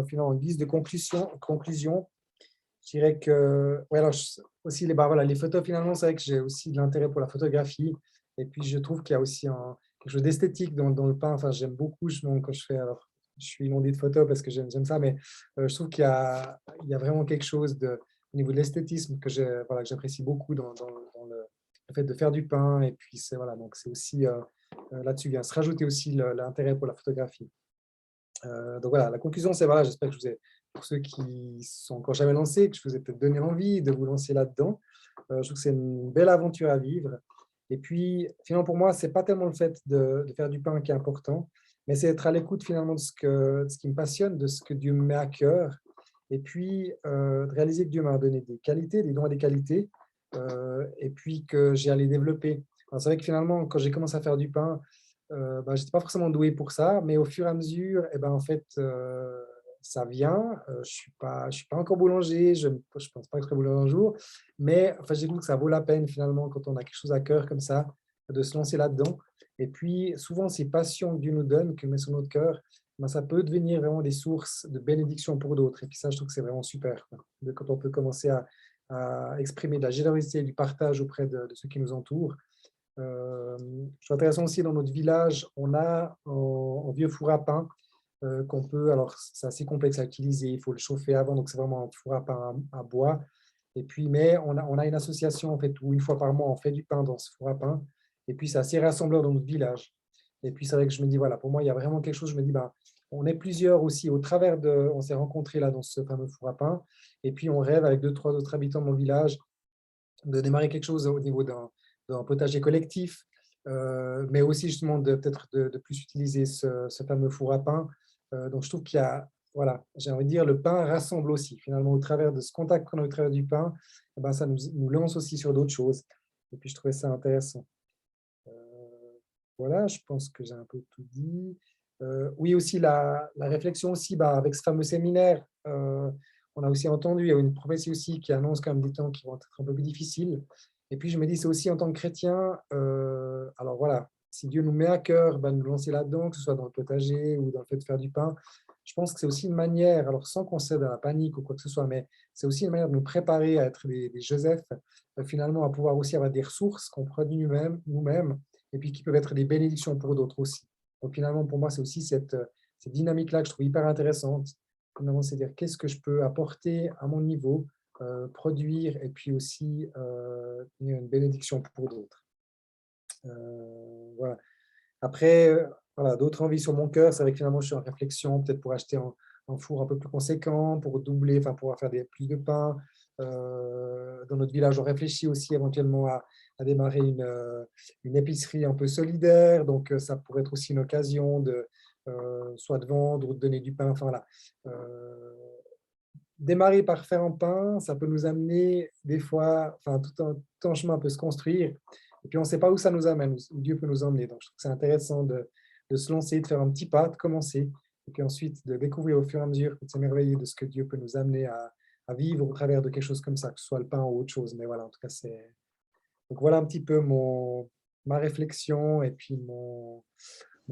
finalement, en guise de conclusion, je dirais que, ouais, alors, aussi, voilà, les photos, finalement, c'est vrai que j'ai aussi de l'intérêt pour la photographie. Et puis, je trouve qu'il y a aussi quelque chose d'esthétique dans le pain. Enfin, j'aime beaucoup quand je fais. Alors, je suis inondé de photos parce que j'aime ça, mais je trouve il y a vraiment quelque chose au niveau de l'esthétisme voilà, que j'apprécie beaucoup dans le fait de faire du pain. Et puis, voilà, donc c'est aussi là-dessus vient se rajouter aussi l'intérêt pour la photographie. Donc voilà, la conclusion, c'est voilà, j'espère que pour ceux qui sont encore jamais lancés, que je vous ai peut-être donné envie de vous lancer là-dedans. Je trouve que c'est une belle aventure à vivre. Et puis, finalement, pour moi, c'est pas tellement le fait de faire du pain qui est important, mais c'est être à l'écoute finalement de ce qui me passionne, de ce que Dieu me met à cœur. Et puis, de réaliser que Dieu m'a donné des qualités, des dons et des qualités, et puis que j'ai à les développer. Alors, c'est vrai que finalement, quand j'ai commencé à faire du pain, je n'étais pas forcément doué pour ça, mais au fur et à mesure, eh ben, en fait, ça vient. Je suis pas encore boulanger, je ne pense pas être boulanger un jour, mais enfin, j'ai vu que ça vaut la peine finalement quand on a quelque chose à cœur comme ça, de se lancer là-dedans. Et puis, souvent, ces passions que Dieu nous donne, que met sur notre cœur, ben, ça peut devenir vraiment des sources de bénédiction pour d'autres. Et puis ça, je trouve que c'est vraiment super, quoi. Quand on peut commencer à exprimer de la générosité et du partage auprès de ceux qui nous entourent. Je trouve intéressant aussi dans notre village, on a un vieux four à pain qu'on peut, alors c'est assez complexe à utiliser, il faut le chauffer avant, donc c'est vraiment un four à pain à bois. Et puis, mais on a une association en fait où une fois par mois on fait du pain dans ce four à pain. Et puis c'est assez rassembleur dans notre village. Et puis c'est vrai que je me dis, voilà, pour moi il y a vraiment quelque chose, je me dis, ben, on est plusieurs aussi au travers on s'est rencontrés là dans ce fameux four à pain. Et puis on rêve avec deux, trois autres habitants de mon village de démarrer quelque chose au niveau d'un potager collectif, mais aussi justement peut-être de plus utiliser ce fameux four à pain. Donc je trouve qu'il y a, voilà, j'ai envie de dire, le pain rassemble aussi. Finalement, au travers de ce contact qu'on a au travers du pain, eh ben, ça nous lance aussi sur d'autres choses. Et puis je trouvais ça intéressant. Euh, voilà, je pense que j'ai un peu tout dit. Oui, aussi la réflexion aussi, avec ce fameux séminaire, on a aussi entendu, il y a une prophétie aussi qui annonce quand même des temps qui vont être un peu plus difficiles. Et puis je me dis, c'est aussi en tant que chrétien, alors voilà, si Dieu nous met à cœur de nous lancer là-dedans, que ce soit dans le potager ou dans le fait de faire du pain, je pense que c'est aussi une manière, alors sans qu'on cède à la panique ou quoi que ce soit, mais c'est aussi une manière de nous préparer à être des Joseph, finalement à pouvoir aussi avoir des ressources qu'on produit nous-mêmes et puis qui peuvent être des bénédictions pour d'autres aussi. Donc finalement, pour moi, c'est aussi cette dynamique-là que je trouve hyper intéressante. Finalement, c'est dire qu'est-ce que je peux apporter à mon niveau, produire et puis aussi une bénédiction pour d'autres. Voilà. Après, voilà, d'autres envies sur mon cœur, c'est vrai que finalement, je suis en réflexion, peut-être pour acheter un four un peu plus conséquent, pour doubler, enfin, pouvoir faire plus de pain. Dans notre village, on réfléchit aussi éventuellement à démarrer une épicerie un peu solidaire. Donc, ça pourrait être aussi une occasion soit de vendre ou de donner du pain. Enfin, voilà. Démarrer par faire un pain, ça peut nous amener des fois, enfin, tout un chemin peut se construire. Et puis, on ne sait pas où ça nous amène, où Dieu peut nous emmener. Donc, je trouve que c'est intéressant de se lancer, de faire un petit pas, de commencer. Et puis ensuite, de découvrir au fur et à mesure, de s'émerveiller de ce que Dieu peut nous amener à vivre au travers de quelque chose comme ça, que ce soit le pain ou autre chose. Mais voilà, en tout cas, c'est. Donc, voilà un petit peu ma réflexion et puis mon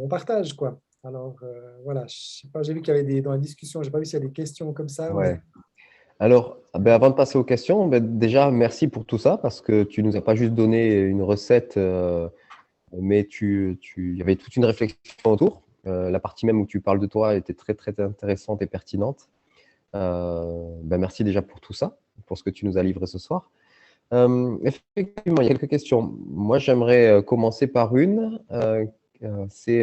partage, quoi. Alors, voilà, je sais pas, j'ai vu qu'il y avait dans la discussion, je n'ai pas vu s'il y a des questions comme ça, mais. Ouais. Alors, avant de passer aux questions, déjà, merci pour tout ça, parce que tu nous as pas juste donné une recette, mais il y avait toute une réflexion autour. La partie même où tu parles de toi était très, très intéressante et pertinente. Merci déjà pour tout ça, pour ce que tu nous as livré ce soir. Effectivement, il y a quelques questions. Moi, j'aimerais commencer par une. Tu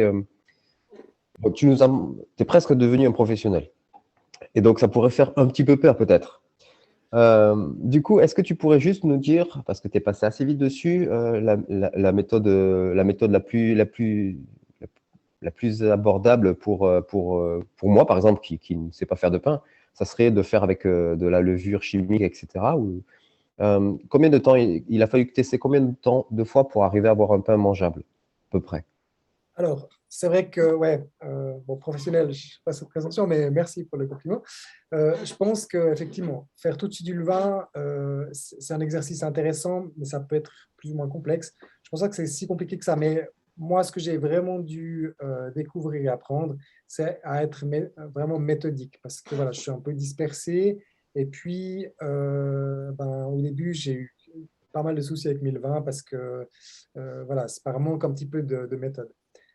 es presque devenu un professionnel. Et donc, ça pourrait faire un petit peu peur, peut-être. Du coup, est-ce que tu pourrais juste nous dire, parce que tu es passé assez vite dessus, la méthode la plus abordable pour moi, par exemple, qui ne sais pas faire de pain, ça serait de faire avec de la levure chimique, etc. Combien de temps il a fallu tester combien de temps, de fois pour arriver à avoir un pain mangeable, à peu près? Alors, c'est vrai que, ouais, bon, professionnel, je ne sais pas cette présentation, mais merci pour le compliment. Je pense qu'effectivement, faire tout de suite du levain, c'est un exercice intéressant, mais ça peut être plus ou moins complexe. Je ne pense pas que c'est si compliqué que ça, mais moi, ce que j'ai vraiment dû découvrir et apprendre, c'est à être vraiment méthodique, parce que voilà, je suis un peu dispersé, et puis, au début, j'ai eu pas mal de soucis avec mes levains, parce que, voilà, c'est par manque un petit peu de méthode.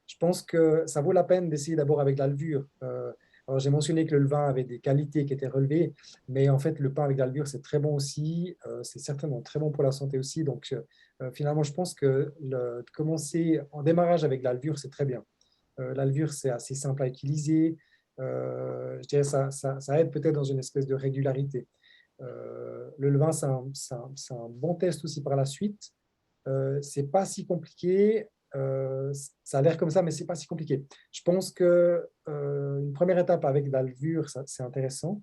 Je pense que ça vaut la peine d'essayer d'abord avec la levure. Alors, j'ai mentionné que le levain avait des qualités qui étaient relevées, mais en fait, le pain avec la levure, c'est très bon aussi. C'est certainement très bon pour la santé aussi. Donc, finalement, je pense que de commencer en démarrage avec la levure, c'est très bien. La levure, c'est assez simple à utiliser. Je dirais ça aide peut-être dans une espèce de régularité. Le levain, c'est un bon test aussi par la suite. C'est pas si compliqué. Ça a l'air comme ça, mais c'est pas si compliqué. Je pense que une première étape avec de la levure, c'est intéressant.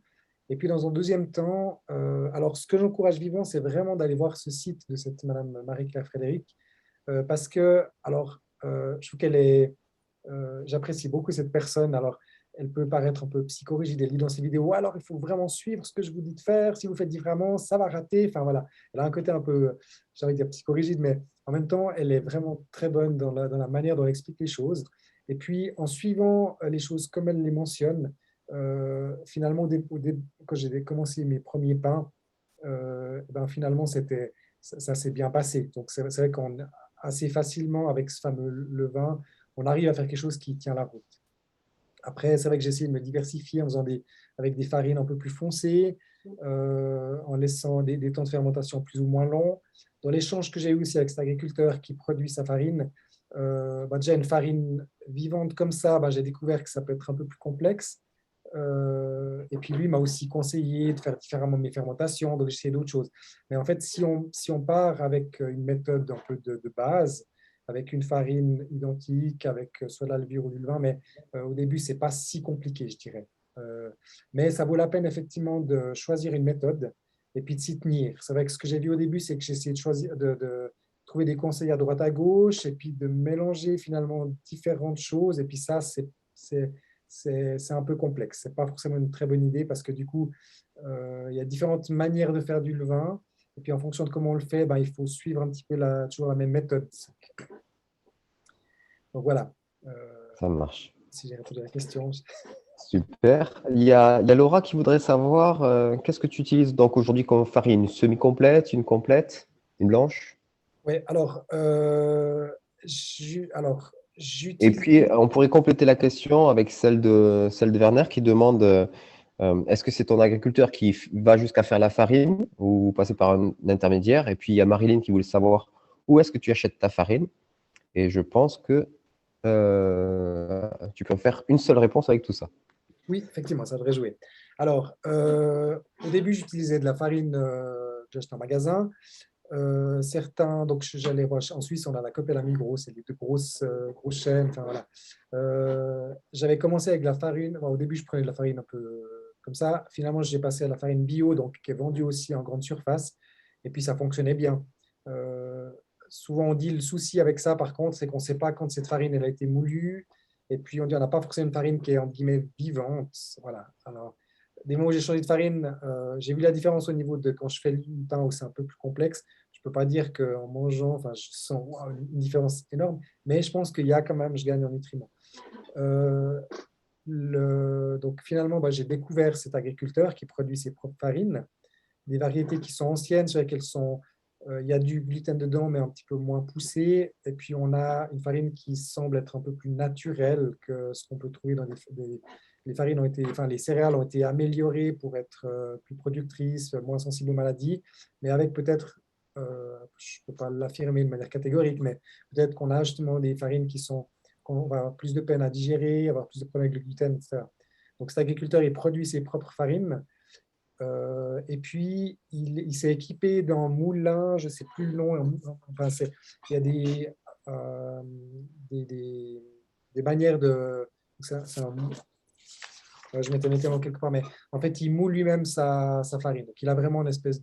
Et puis dans un deuxième temps, alors ce que j'encourage vivement, c'est vraiment d'aller voir ce site de cette Madame Marie-Claire Frédéric, parce que alors je trouve qu'elle est, j'apprécie beaucoup cette personne. Alors elle peut paraître un peu psychorigide, elle dit dans ses vidéos, alors il faut vraiment suivre ce que je vous dis de faire, si vous faites différemment, ça va rater. Enfin voilà, elle a un côté un peu, j'ai envie de dire psychorigide, mais en même temps, elle est vraiment très bonne dans la manière dont elle explique les choses. Et puis, en suivant les choses comme elle les mentionne, finalement, quand j'ai commencé mes premiers pains, finalement, ça s'est bien passé. Donc, c'est vrai qu'on assez facilement, avec ce fameux levain, on arrive à faire quelque chose qui tient la route. Après, c'est vrai que j'ai essayé de me diversifier en faisant avec des farines un peu plus foncées, en laissant des temps de fermentation plus ou moins longs. Dans l'échange que j'ai eu aussi avec cet agriculteur qui produit sa farine, déjà une farine vivante comme ça, j'ai découvert que ça peut être un peu plus complexe. Et puis lui m'a aussi conseillé de faire différemment mes fermentations, donc j'ai essayé d'autres choses. Mais en fait, si on part avec une méthode un peu de base, avec une farine identique, avec soit la levure ou du levain, mais au début, c'est pas si compliqué, je dirais. Mais ça vaut la peine effectivement de choisir une méthode et puis de s'y tenir. C'est vrai que ce que j'ai vu au début, c'est que j'ai essayé de choisir, de trouver des conseils à droite à gauche et puis de mélanger finalement différentes choses. Et puis ça, c'est un peu complexe. C'est pas forcément une très bonne idée parce que du coup, il y a différentes manières de faire du levain. Et puis en fonction de comment on le fait, il faut suivre un petit peu toujours la même méthode. Donc voilà, Ça marche. si j'ai répondu à la question. Super. Il y a Laura qui voudrait savoir qu'est-ce que tu utilises donc aujourd'hui comme farine? Une semi-complète, une complète, une blanche? Oui, alors Et j'utilise. puis, on pourrait compléter la question avec celle de Werner qui demande est-ce que c'est ton agriculteur qui va jusqu'à faire la farine ou passer par un intermédiaire? Et puis, il y a Marilyn qui voulait savoir où est-ce que tu achètes ta farine? Et je pense que tu peux faire une seule réponse avec tout ça. Oui, effectivement, ça devrait jouer. Alors, au début, j'utilisais de la farine que j'achetais en magasin. Certains, donc j'allais voir en Suisse, on a la Coop et la Migros, c'est les deux grosses chaînes. Enfin, voilà. J'avais commencé avec la farine. Au début, je prenais de la farine un peu comme ça. Finalement, j'ai passé à la farine bio, donc qui est vendue aussi en grande surface. Et puis, ça fonctionnait bien. Euh, Souvent, on dit le souci avec ça, par contre, c'est qu'on ne sait pas quand cette farine elle a été moulue. Et puis, on dit on n'a pas forcément une farine qui est entre guillemets vivante. Voilà. Alors, des moments où j'ai changé de farine, j'ai vu la différence au niveau de quand je fais le pain où c'est un peu plus complexe. Je peux pas dire qu'en mangeant, enfin, je sens wow, une différence énorme, mais je pense qu'il y a quand même, je gagne en nutriments. Euh, donc finalement, j'ai découvert cet agriculteur qui produit ses propres farines, des variétés qui sont anciennes, sur lesquelles il y a du gluten dedans, mais un petit peu moins poussé. Et puis on a une farine qui semble être un peu plus naturelle que ce qu'on peut trouver dans les farines ont été, enfin les céréales ont été améliorées pour être plus productrices, moins sensibles aux maladies, mais avec peut-être je ne peux pas l'affirmer de manière catégorique, mais peut-être qu'on a justement des farines qu'on va avoir plus de peine à digérer, avoir plus de problèmes avec le gluten, etc. Donc cet agriculteur, il produit ses propres farines. Et puis, il s'est équipé d'un moulin, je ne sais plus le nom. Enfin, il y a des des manières de… je m'étais mis en quelque part, mais en fait, il moule lui-même sa farine. Donc, il a vraiment une espèce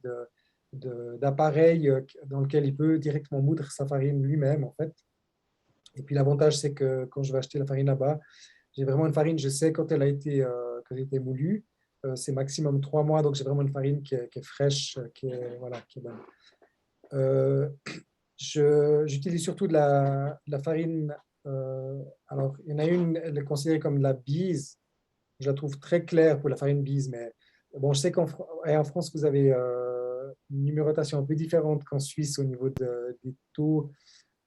d'appareil dans lequel il peut directement moudre sa farine lui-même, en fait. Et puis, l'avantage, c'est que quand je vais acheter la farine là-bas, j'ai vraiment une farine, je sais quand elle a été moulue. C'est maximum 3 mois, donc j'ai vraiment une farine qui est fraîche, voilà, qui est bonne. Euh, J'utilise surtout de la farine. Alors, il y en a une, elle est considérée comme de la bise. Je la trouve très claire pour la farine bise, mais bon, je sais en France, vous avez une numérotation un peu différente qu'en Suisse au niveau des taux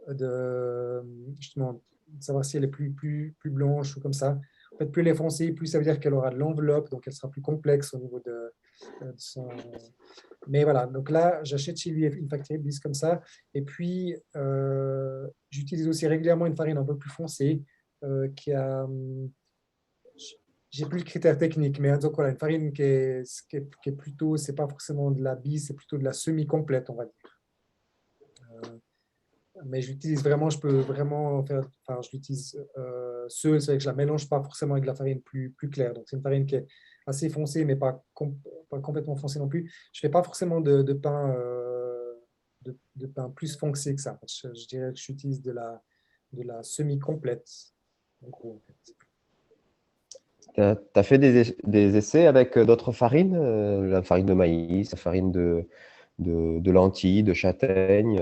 de, justement, de savoir si elle est plus blanche ou comme ça. En fait, plus elle est foncée, plus ça veut dire qu'elle aura de l'enveloppe, donc elle sera plus complexe au niveau de son… Mais voilà, donc là, j'achète chez lui une factory bise comme ça. Et puis, j'utilise aussi régulièrement une farine un peu plus foncée qui a… J'ai plus le critère technique, mais donc voilà, une farine qui est plutôt, c'est pas forcément de la bise, c'est plutôt de la semi-complète, on va dire. Mais j'utilise vraiment, je peux vraiment faire, enfin, je l'utilise seule, c'est vrai que je la mélange pas forcément avec de la farine plus claire. Donc, c'est une farine qui est assez foncée, mais pas complètement foncée non plus. Je fais pas forcément de pain plus foncé que ça. Je dirais que j'utilise de la semi-complète, en gros, en fait. Tu as fait des essais avec d'autres farines, la farine de maïs, la farine de lentilles, de châtaigne.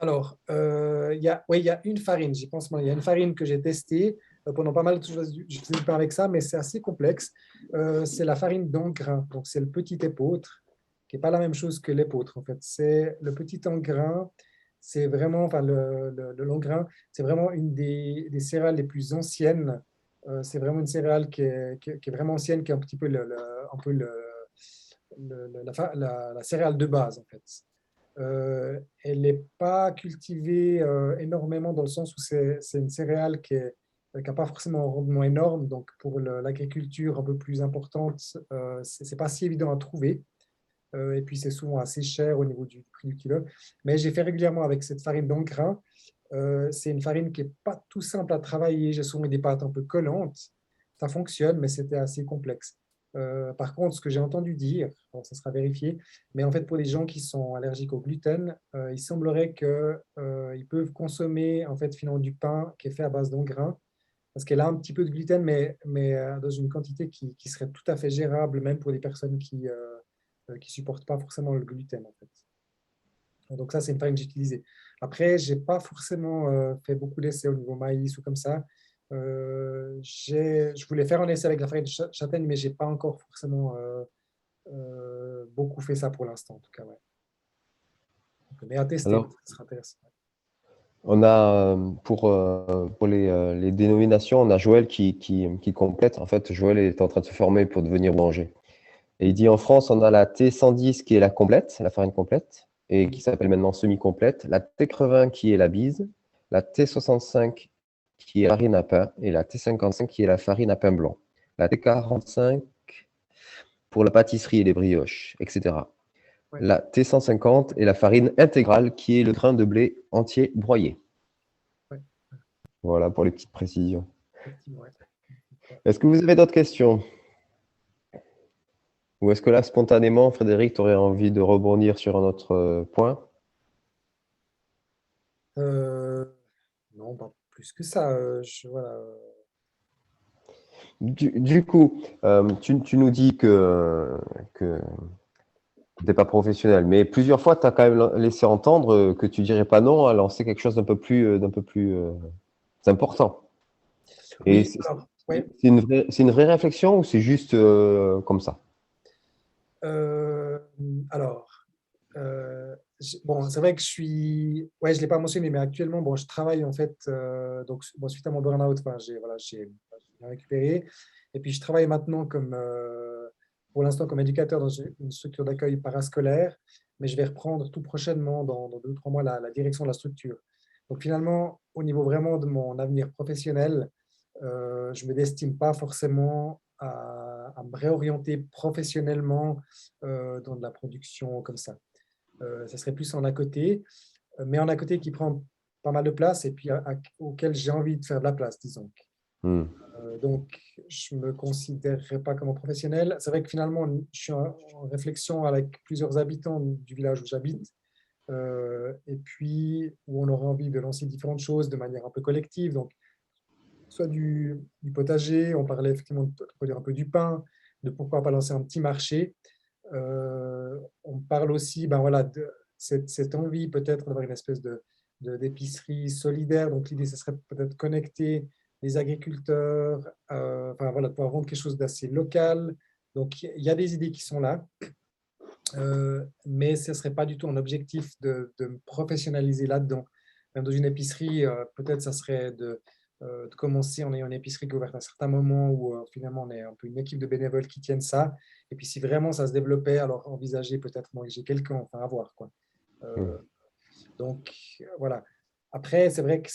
Alors, il y a une farine, j'y pense moi, il y a une farine que j'ai testée pendant pas mal de choses, j'utilise du pain avec ça, mais c'est assez complexe. C'est la farine d'engrain, donc c'est le petit épeautre, qui n'est pas la même chose que l'épeautre en fait. C'est le petit engrain, c'est vraiment, enfin le l'engrain, c'est vraiment une des céréales les plus anciennes. C'est vraiment une céréale qui est vraiment ancienne, qui est un petit peu, un peu la céréale de base en fait. Elle n'est pas cultivée énormément dans le sens où c'est une céréale qui n'a pas forcément un rendement énorme. Donc, pour l'agriculture un peu plus importante, ce n'est pas si évident à trouver. Et puis, c'est souvent assez cher au niveau du prix du kilo. Mais j'ai fait régulièrement avec cette farine d'engrain. C'est une farine qui n'est pas tout simple à travailler. J'ai souvent des pâtes un peu collantes. Ça fonctionne, mais c'était assez complexe. Par contre, ce que j'ai entendu dire, bon, ça sera vérifié, mais en fait, pour les gens qui sont allergiques au gluten, il semblerait qu'ils peuvent consommer en fait, finalement, du pain qui est fait à base d'engrain, parce qu'elle a un petit peu de gluten, mais dans une quantité qui serait tout à fait gérable, même pour les personnes qui ne supportent pas forcément le gluten. En fait. Donc ça, c'est une farine que j'ai utilisée. Après, je n'ai pas forcément fait beaucoup d'essais au niveau maïs ou comme ça. Je voulais faire un essai avec la farine de châtaigne, mais je n'ai pas encore forcément beaucoup fait ça pour l'instant, en tout cas. Ouais. Mais à tester, Alors, peut-être que ce sera intéressant. on a pour les dénominations, on a Joël qui complète. En fait, Joël est en train de se former pour devenir boulanger. Et il dit en France, on a la T110 qui est la complète, la farine complète, et qui s'appelle maintenant semi-complète, la T80 qui est la bise, la T65 qui est la farine à pain, et la T55 qui est la farine à pain blanc. La T45 pour la pâtisserie et les brioches, etc. Ouais, La T150 est la farine intégrale qui est le grain de blé entier broyé. ouais, Voilà pour les petites précisions. effectivement. Ouais. Est-ce que vous avez d'autres questions? Ou est-ce que là, spontanément, Frédéric, tu aurais envie de rebondir sur un autre point? Euh, non, pas plus que ça. Voilà. Du coup, tu nous dis que tu n'es pas professionnel, mais plusieurs fois, tu as quand même laissé entendre que tu dirais pas non à lancer quelque chose d'un peu plus important. Et Oui, alors, ouais. c'est une vraie réflexion ou c'est juste comme ça? Euh, alors, bon, c'est vrai que ouais, je l'ai pas mentionné, mais actuellement, bon, je travaille en fait, donc bon, suite à mon burn-out, enfin, j'ai récupéré, et puis je travaille maintenant pour l'instant comme éducateur dans une structure d'accueil parascolaire, mais je vais reprendre tout prochainement, dans 2 ou 3 mois, la direction de la structure. Donc finalement, au niveau vraiment de mon avenir professionnel, je ne me destine pas forcément à me réorienter professionnellement dans de la production comme ça. Ça serait plus en à côté, mais en à côté qui prend pas mal de place et puis auquel j'ai envie de faire de la place, disons. Hmm. Donc, je ne me considérerais pas comme un professionnel. C'est vrai que finalement, je suis en réflexion avec plusieurs habitants du village où j'habite, et puis où on aurait envie de lancer différentes choses de manière un peu collective. Donc, soit du potager, on parlait effectivement de produire un peu du pain, de pourquoi pas lancer un petit marché. On parle aussi ben voilà, de cette envie peut-être d'avoir une espèce d'épicerie solidaire. Donc l'idée, ce serait peut-être connecter les agriculteurs, enfin, voilà, de pouvoir vendre quelque chose d'assez local. Donc il y a des idées qui sont là, mais ce ne serait pas du tout un objectif de me professionnaliser là-dedans. Même dans une épicerie, peut-être ça serait de commencer en ayant une épicerie qui est ouverte à un certain moment où finalement on est un peu une équipe de bénévoles qui tiennent ça. Et puis si vraiment ça se développait, alors envisager peut-être d'engager quelqu'un, enfin à voir, quoi. Hmm. Donc voilà. Après, c'est vrai que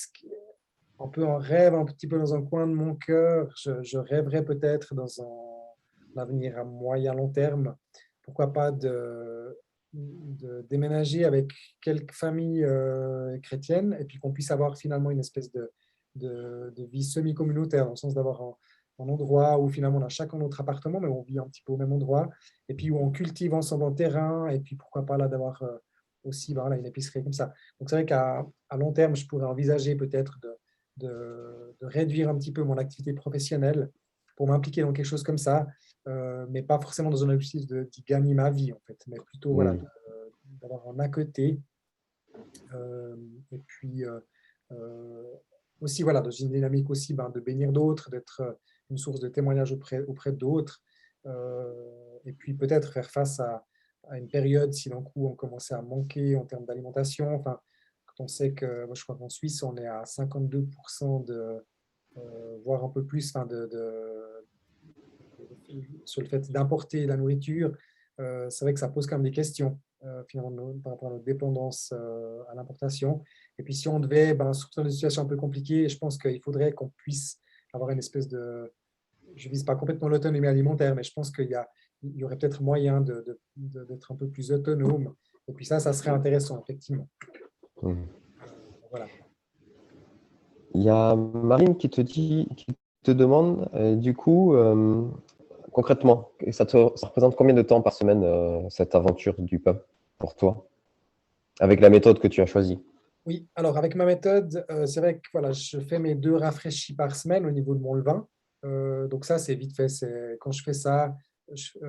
un peu en rêve, un petit peu dans un coin de mon cœur, je rêverais peut-être dans un avenir à moyen long terme, pourquoi pas de déménager avec quelques familles chrétiennes et puis qu'on puisse avoir finalement une espèce de vie semi-communautaire, dans le sens d'avoir un endroit où finalement on a chacun notre appartement, mais on vit un petit peu au même endroit, et puis où on cultive ensemble un terrain, et puis pourquoi pas là d'avoir aussi ben, voilà, une épicerie comme ça. Donc c'est vrai qu'à long terme, je pourrais envisager peut-être de réduire un petit peu mon activité professionnelle pour m'impliquer dans quelque chose comme ça, mais pas forcément dans un objectif d'y gagner ma vie, en fait, mais plutôt voilà, Hmm. d'avoir un à côté. Euh, et puis euh, aussi, voilà, dans une dynamique aussi ben, de bénir d'autres, d'être une source de témoignage auprès d'autres, et puis peut-être faire face à une période si d'un coup on commençait à manquer en termes d'alimentation. Enfin, quand on sait que, moi, je crois qu'en Suisse, on est à 52% voire un peu plus, enfin, sur le fait d'importer la nourriture. C'est vrai que ça pose quand même des questions, finalement, par rapport à notre dépendance à l'importation. Et puis, si on devait, ben, surtout dans des situations un peu compliquées, je pense qu'il faudrait qu'on puisse avoir une espèce je ne vise pas complètement l'autonomie alimentaire, mais je pense il y aurait peut-être moyen d'être un peu plus autonome. Et puis ça serait intéressant, effectivement. Hmm. Voilà. Il y a Marine qui te demande, du coup, concrètement, ça représente combien de temps par semaine, cette aventure du pain pour toi, avec la méthode que tu as choisie? Oui, alors avec ma méthode, c'est vrai que voilà, je fais mes 2 rafraîchis par semaine au niveau de mon levain. Donc ça, c'est vite fait. Quand je fais ça, je fais,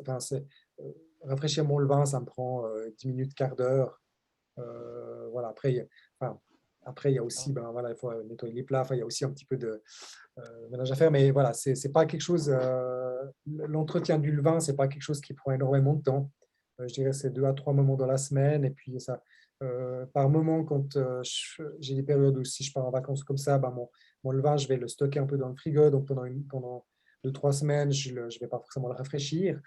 enfin, euh, rafraîchir mon levain, ça me prend 10 minutes, quart d'heure. Voilà, enfin, après, il y a aussi, ben, voilà, il faut nettoyer les plats. Enfin, il y a aussi un petit peu de ménage à faire. Mais voilà, c'est pas quelque chose. L'entretien du levain, c'est pas quelque chose qui prend énormément de temps. Je dirais c'est 2 à 3 moments dans la semaine. Et puis ça, par moment, quand j'ai des périodes où si je pars en vacances comme ça, ben, mon levain, je vais le stocker un peu dans le frigo. Donc pendant 2, 3 semaines, je ne vais pas forcément le rafraîchir.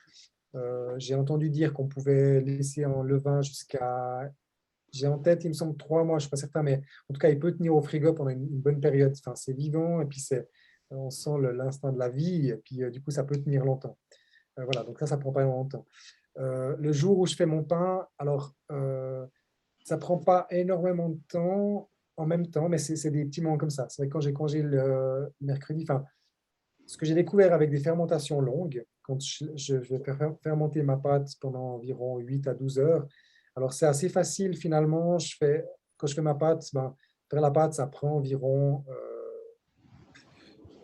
J'ai entendu dire qu'on pouvait laisser en levain jusqu'à, j'ai en tête, il me semble 3 mois, je ne suis pas certain, mais en tout cas, il peut tenir au frigo pendant une bonne période. Enfin, c'est vivant et puis on sent l'instinct de la vie et puis du coup, ça peut tenir longtemps. Voilà, donc ça prend pas longtemps. Le jour où je fais mon pain, alors ça prend pas énormément de temps en même temps, mais c'est des petits moments comme ça. C'est vrai que quand j'ai congé le mercredi, enfin, ce que j'ai découvert avec des fermentations longues, quand je vais faire fermenter ma pâte pendant environ 8 à 12 heures, alors c'est assez facile finalement. Quand je fais ma pâte, ben, faire la pâte, ça prend environ,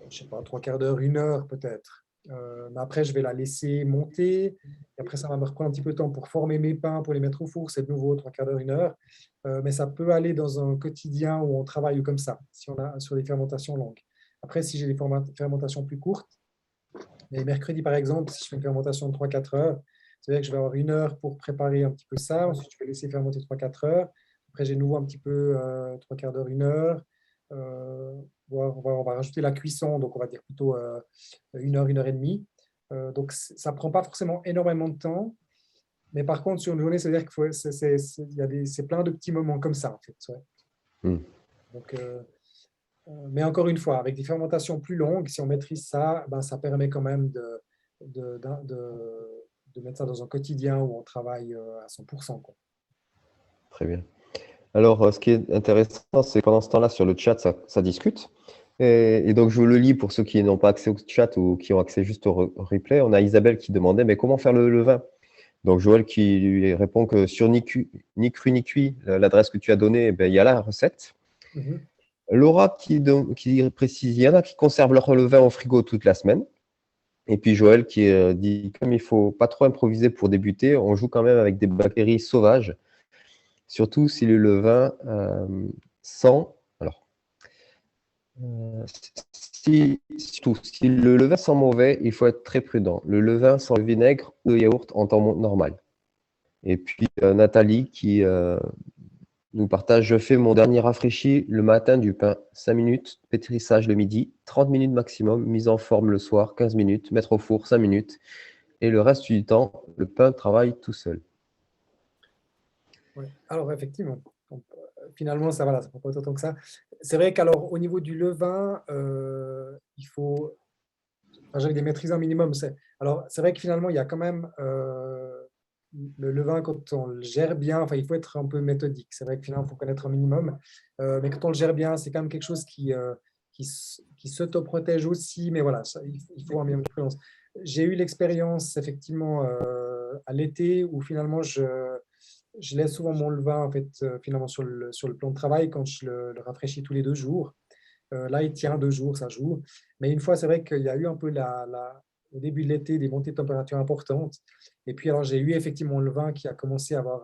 je sais pas, 3 quarts d'heure, 1 heure peut-être. Mais après, je vais la laisser monter. Et après, ça va me reprendre un petit peu de temps pour former mes pains, pour les mettre au four. C'est de nouveau 3 quarts d'heure, 1 heure. Mais ça peut aller dans un quotidien où on travaille comme ça, si on a sur des fermentations longues. Après, si j'ai des fermentations plus courtes, les mercredis, par exemple, si je fais une fermentation de 3 4 heures, c'est vrai que je vais avoir 1 heure pour préparer un petit peu ça. Ensuite, je vais laisser fermenter 3 4 heures. Après, j'ai de nouveau un petit peu 3 quarts d'heure, 1 heure. On va rajouter la cuisson, donc on va dire plutôt 1 heure, 1 heure et demie. Donc, ça ne prend pas forcément énormément de temps. Mais par contre, sur une journée, c'est-à-dire c'est plein de petits moments comme ça, en fait. Ouais. Hmm. Donc, mais encore une fois, avec des fermentations plus longues, si on maîtrise ça, ben, ça permet quand même de mettre ça dans un quotidien où on travaille à 100%, quoi. Très bien. Alors, ce qui est intéressant, c'est que pendant ce temps-là, sur le chat, ça discute. Et donc, je vous le lis pour ceux qui n'ont pas accès au chat ou qui ont accès juste au replay. On a Isabelle qui demandait, mais comment faire le levain? Donc, Joël qui lui répond que sur ni cru ni cuit, l'adresse que tu as donnée, eh ben, il y a la recette. Mhm. Laura qui précise, il y en a qui conservent leur levain au frigo toute la semaine. Et puis Joël qui dit, comme il ne faut pas trop improviser pour débuter, on joue quand même avec des bactéries sauvages, surtout si le levain sent. Alors, surtout, si le levain sent mauvais, il faut être très prudent. Le levain sans le vinaigre ou le yaourt en temps normal. Et puis Nathalie qui nous partage, je fais mon dernier rafraîchi le matin du pain, 5 minutes, pétrissage le midi, 30 minutes maximum, mise en forme le soir, 15 minutes, mettre au four, 5 minutes. Et le reste du temps, le pain travaille tout seul. Ouais. Alors, effectivement, finalement, ça ne prend pas autant que ça. C'est vrai qu'alors, au niveau du levain, il faut. Enfin, j'avais des maîtrises un minimum. Alors, c'est vrai que finalement, il y a quand même le levain, quand on le gère bien, enfin, il faut être un peu méthodique. C'est vrai que finalement, il faut connaître un minimum. Mais quand on le gère bien, c'est quand même quelque chose qui s'autoprotège aussi. Mais voilà, il faut un minimum de prudence. J'ai eu l'expérience, effectivement, à l'été, où finalement, je laisse souvent mon levain, en fait, finalement, sur le plan de travail, quand je le rafraîchis tous les 2 jours. Là, il tient 2 jours, ça joue. Mais une fois, c'est vrai qu'il y a eu un peu au début de l'été des montées de température importantes. Et puis, alors, j'ai eu effectivement le vin qui a commencé à avoir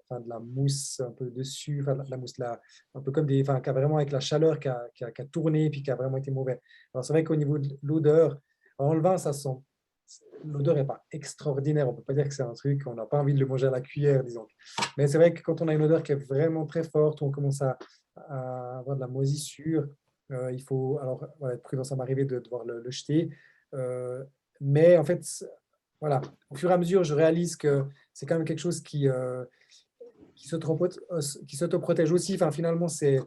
enfin, de la mousse un peu dessus, enfin, de la mousse là, un peu comme enfin, qui a vraiment avec la chaleur qui a tourné, puis qui a vraiment été mauvais. Alors, c'est vrai qu'au niveau de l'odeur, alors, le vin, ça sent. L'odeur n'est pas extraordinaire. On ne peut pas dire que c'est un truc, on n'a pas envie de le manger à la cuillère, disons. Mais c'est vrai que quand on a une odeur qui est vraiment très forte, on commence à avoir de la moisissure. Il faut alors voilà, être prudent, ça m'arrivait de devoir le jeter. Mais en fait, voilà, au fur et à mesure, je réalise que c'est quand même quelque chose qui s'autoprotège aussi. Enfin, finalement, c'est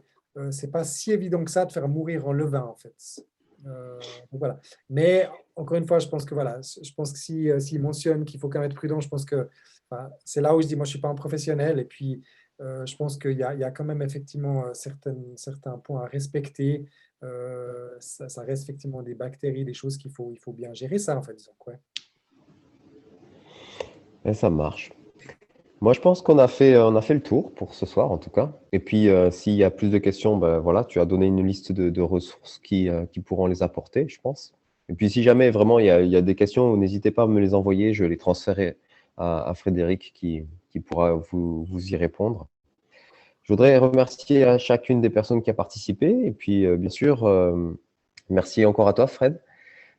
pas si évident que ça de faire mourir en levain, en fait. Donc voilà. Mais encore une fois, je pense que voilà, je pense que s'il mentionne qu'il faut quand même être prudent, je pense que enfin, c'est là où je dis, moi, je suis pas un professionnel. Et puis, je pense qu'il y a quand même effectivement certains points à respecter. Ça reste effectivement des bactéries, des choses il faut bien gérer ça, en fait, disons. Ouais. Et ça marche. Moi, je pense qu'on a fait le tour pour ce soir, en tout cas. Et puis, s'il y a plus de questions, ben, voilà, tu as donné une liste de ressources qui pourront les apporter, je pense. Et puis, si jamais vraiment il y a des questions, n'hésitez pas à me les envoyer. Je les transférerai à Frédéric qui pourra vous y répondre. Je voudrais remercier à chacune des personnes qui a participé. Et puis, bien sûr, merci encore à toi, Fred.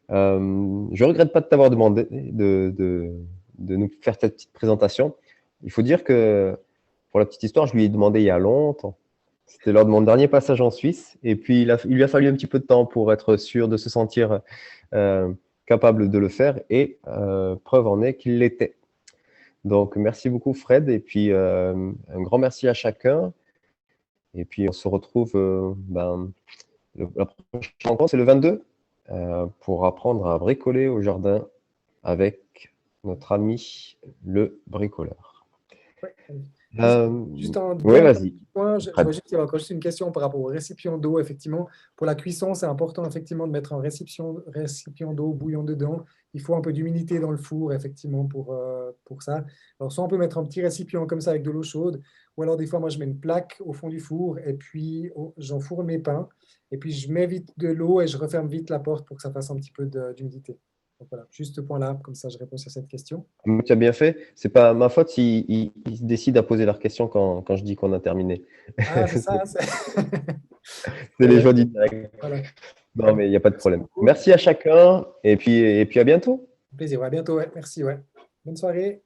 Je ne regrette pas de t'avoir demandé de nous faire cette petite présentation. Il faut dire que, pour la petite histoire, je lui ai demandé il y a longtemps. C'était lors de mon dernier passage en Suisse. Et puis, il lui a fallu un petit peu de temps pour être sûr de se sentir capable de le faire. Et preuve en est qu'il l'était. Donc, merci beaucoup, Fred. Et puis, un grand merci à chacun. Et puis, on se retrouve, la prochaine rencontre, c'est le 22, pour apprendre à bricoler au jardin avec notre ami le bricoleur. Ouais. Juste, juste un Oui, dernier vas-y, petit point, je Fred. vois juste qu'il y a encore juste une question par rapport au récipient d'eau. Effectivement, pour la cuisson, c'est important effectivement de mettre un récipient d'eau bouillant dedans. Il faut un peu d'humidité dans le four, effectivement, pour ça. Alors, soit on peut mettre un petit récipient comme ça avec de l'eau chaude, ou alors des fois, moi, je mets une plaque au fond du four et puis j'enfourne mes pains. Et puis, je mets vite de l'eau et je referme vite la porte pour que ça fasse un petit peu d'humidité. Donc voilà, juste ce point-là, comme ça, je réponds sur cette question. Tu as bien fait. C'est pas ma faute s'ils décident à poser leurs questions quand je dis qu'on a terminé. Ah, c'est ça, C'est c'est les vrai. joies du direct. Voilà. Non, mais il n'y a pas de Merci problème. beaucoup. Merci à chacun et puis à bientôt. Plaisir. Ouais, à bientôt. Ouais. Merci. Ouais. Bonne soirée.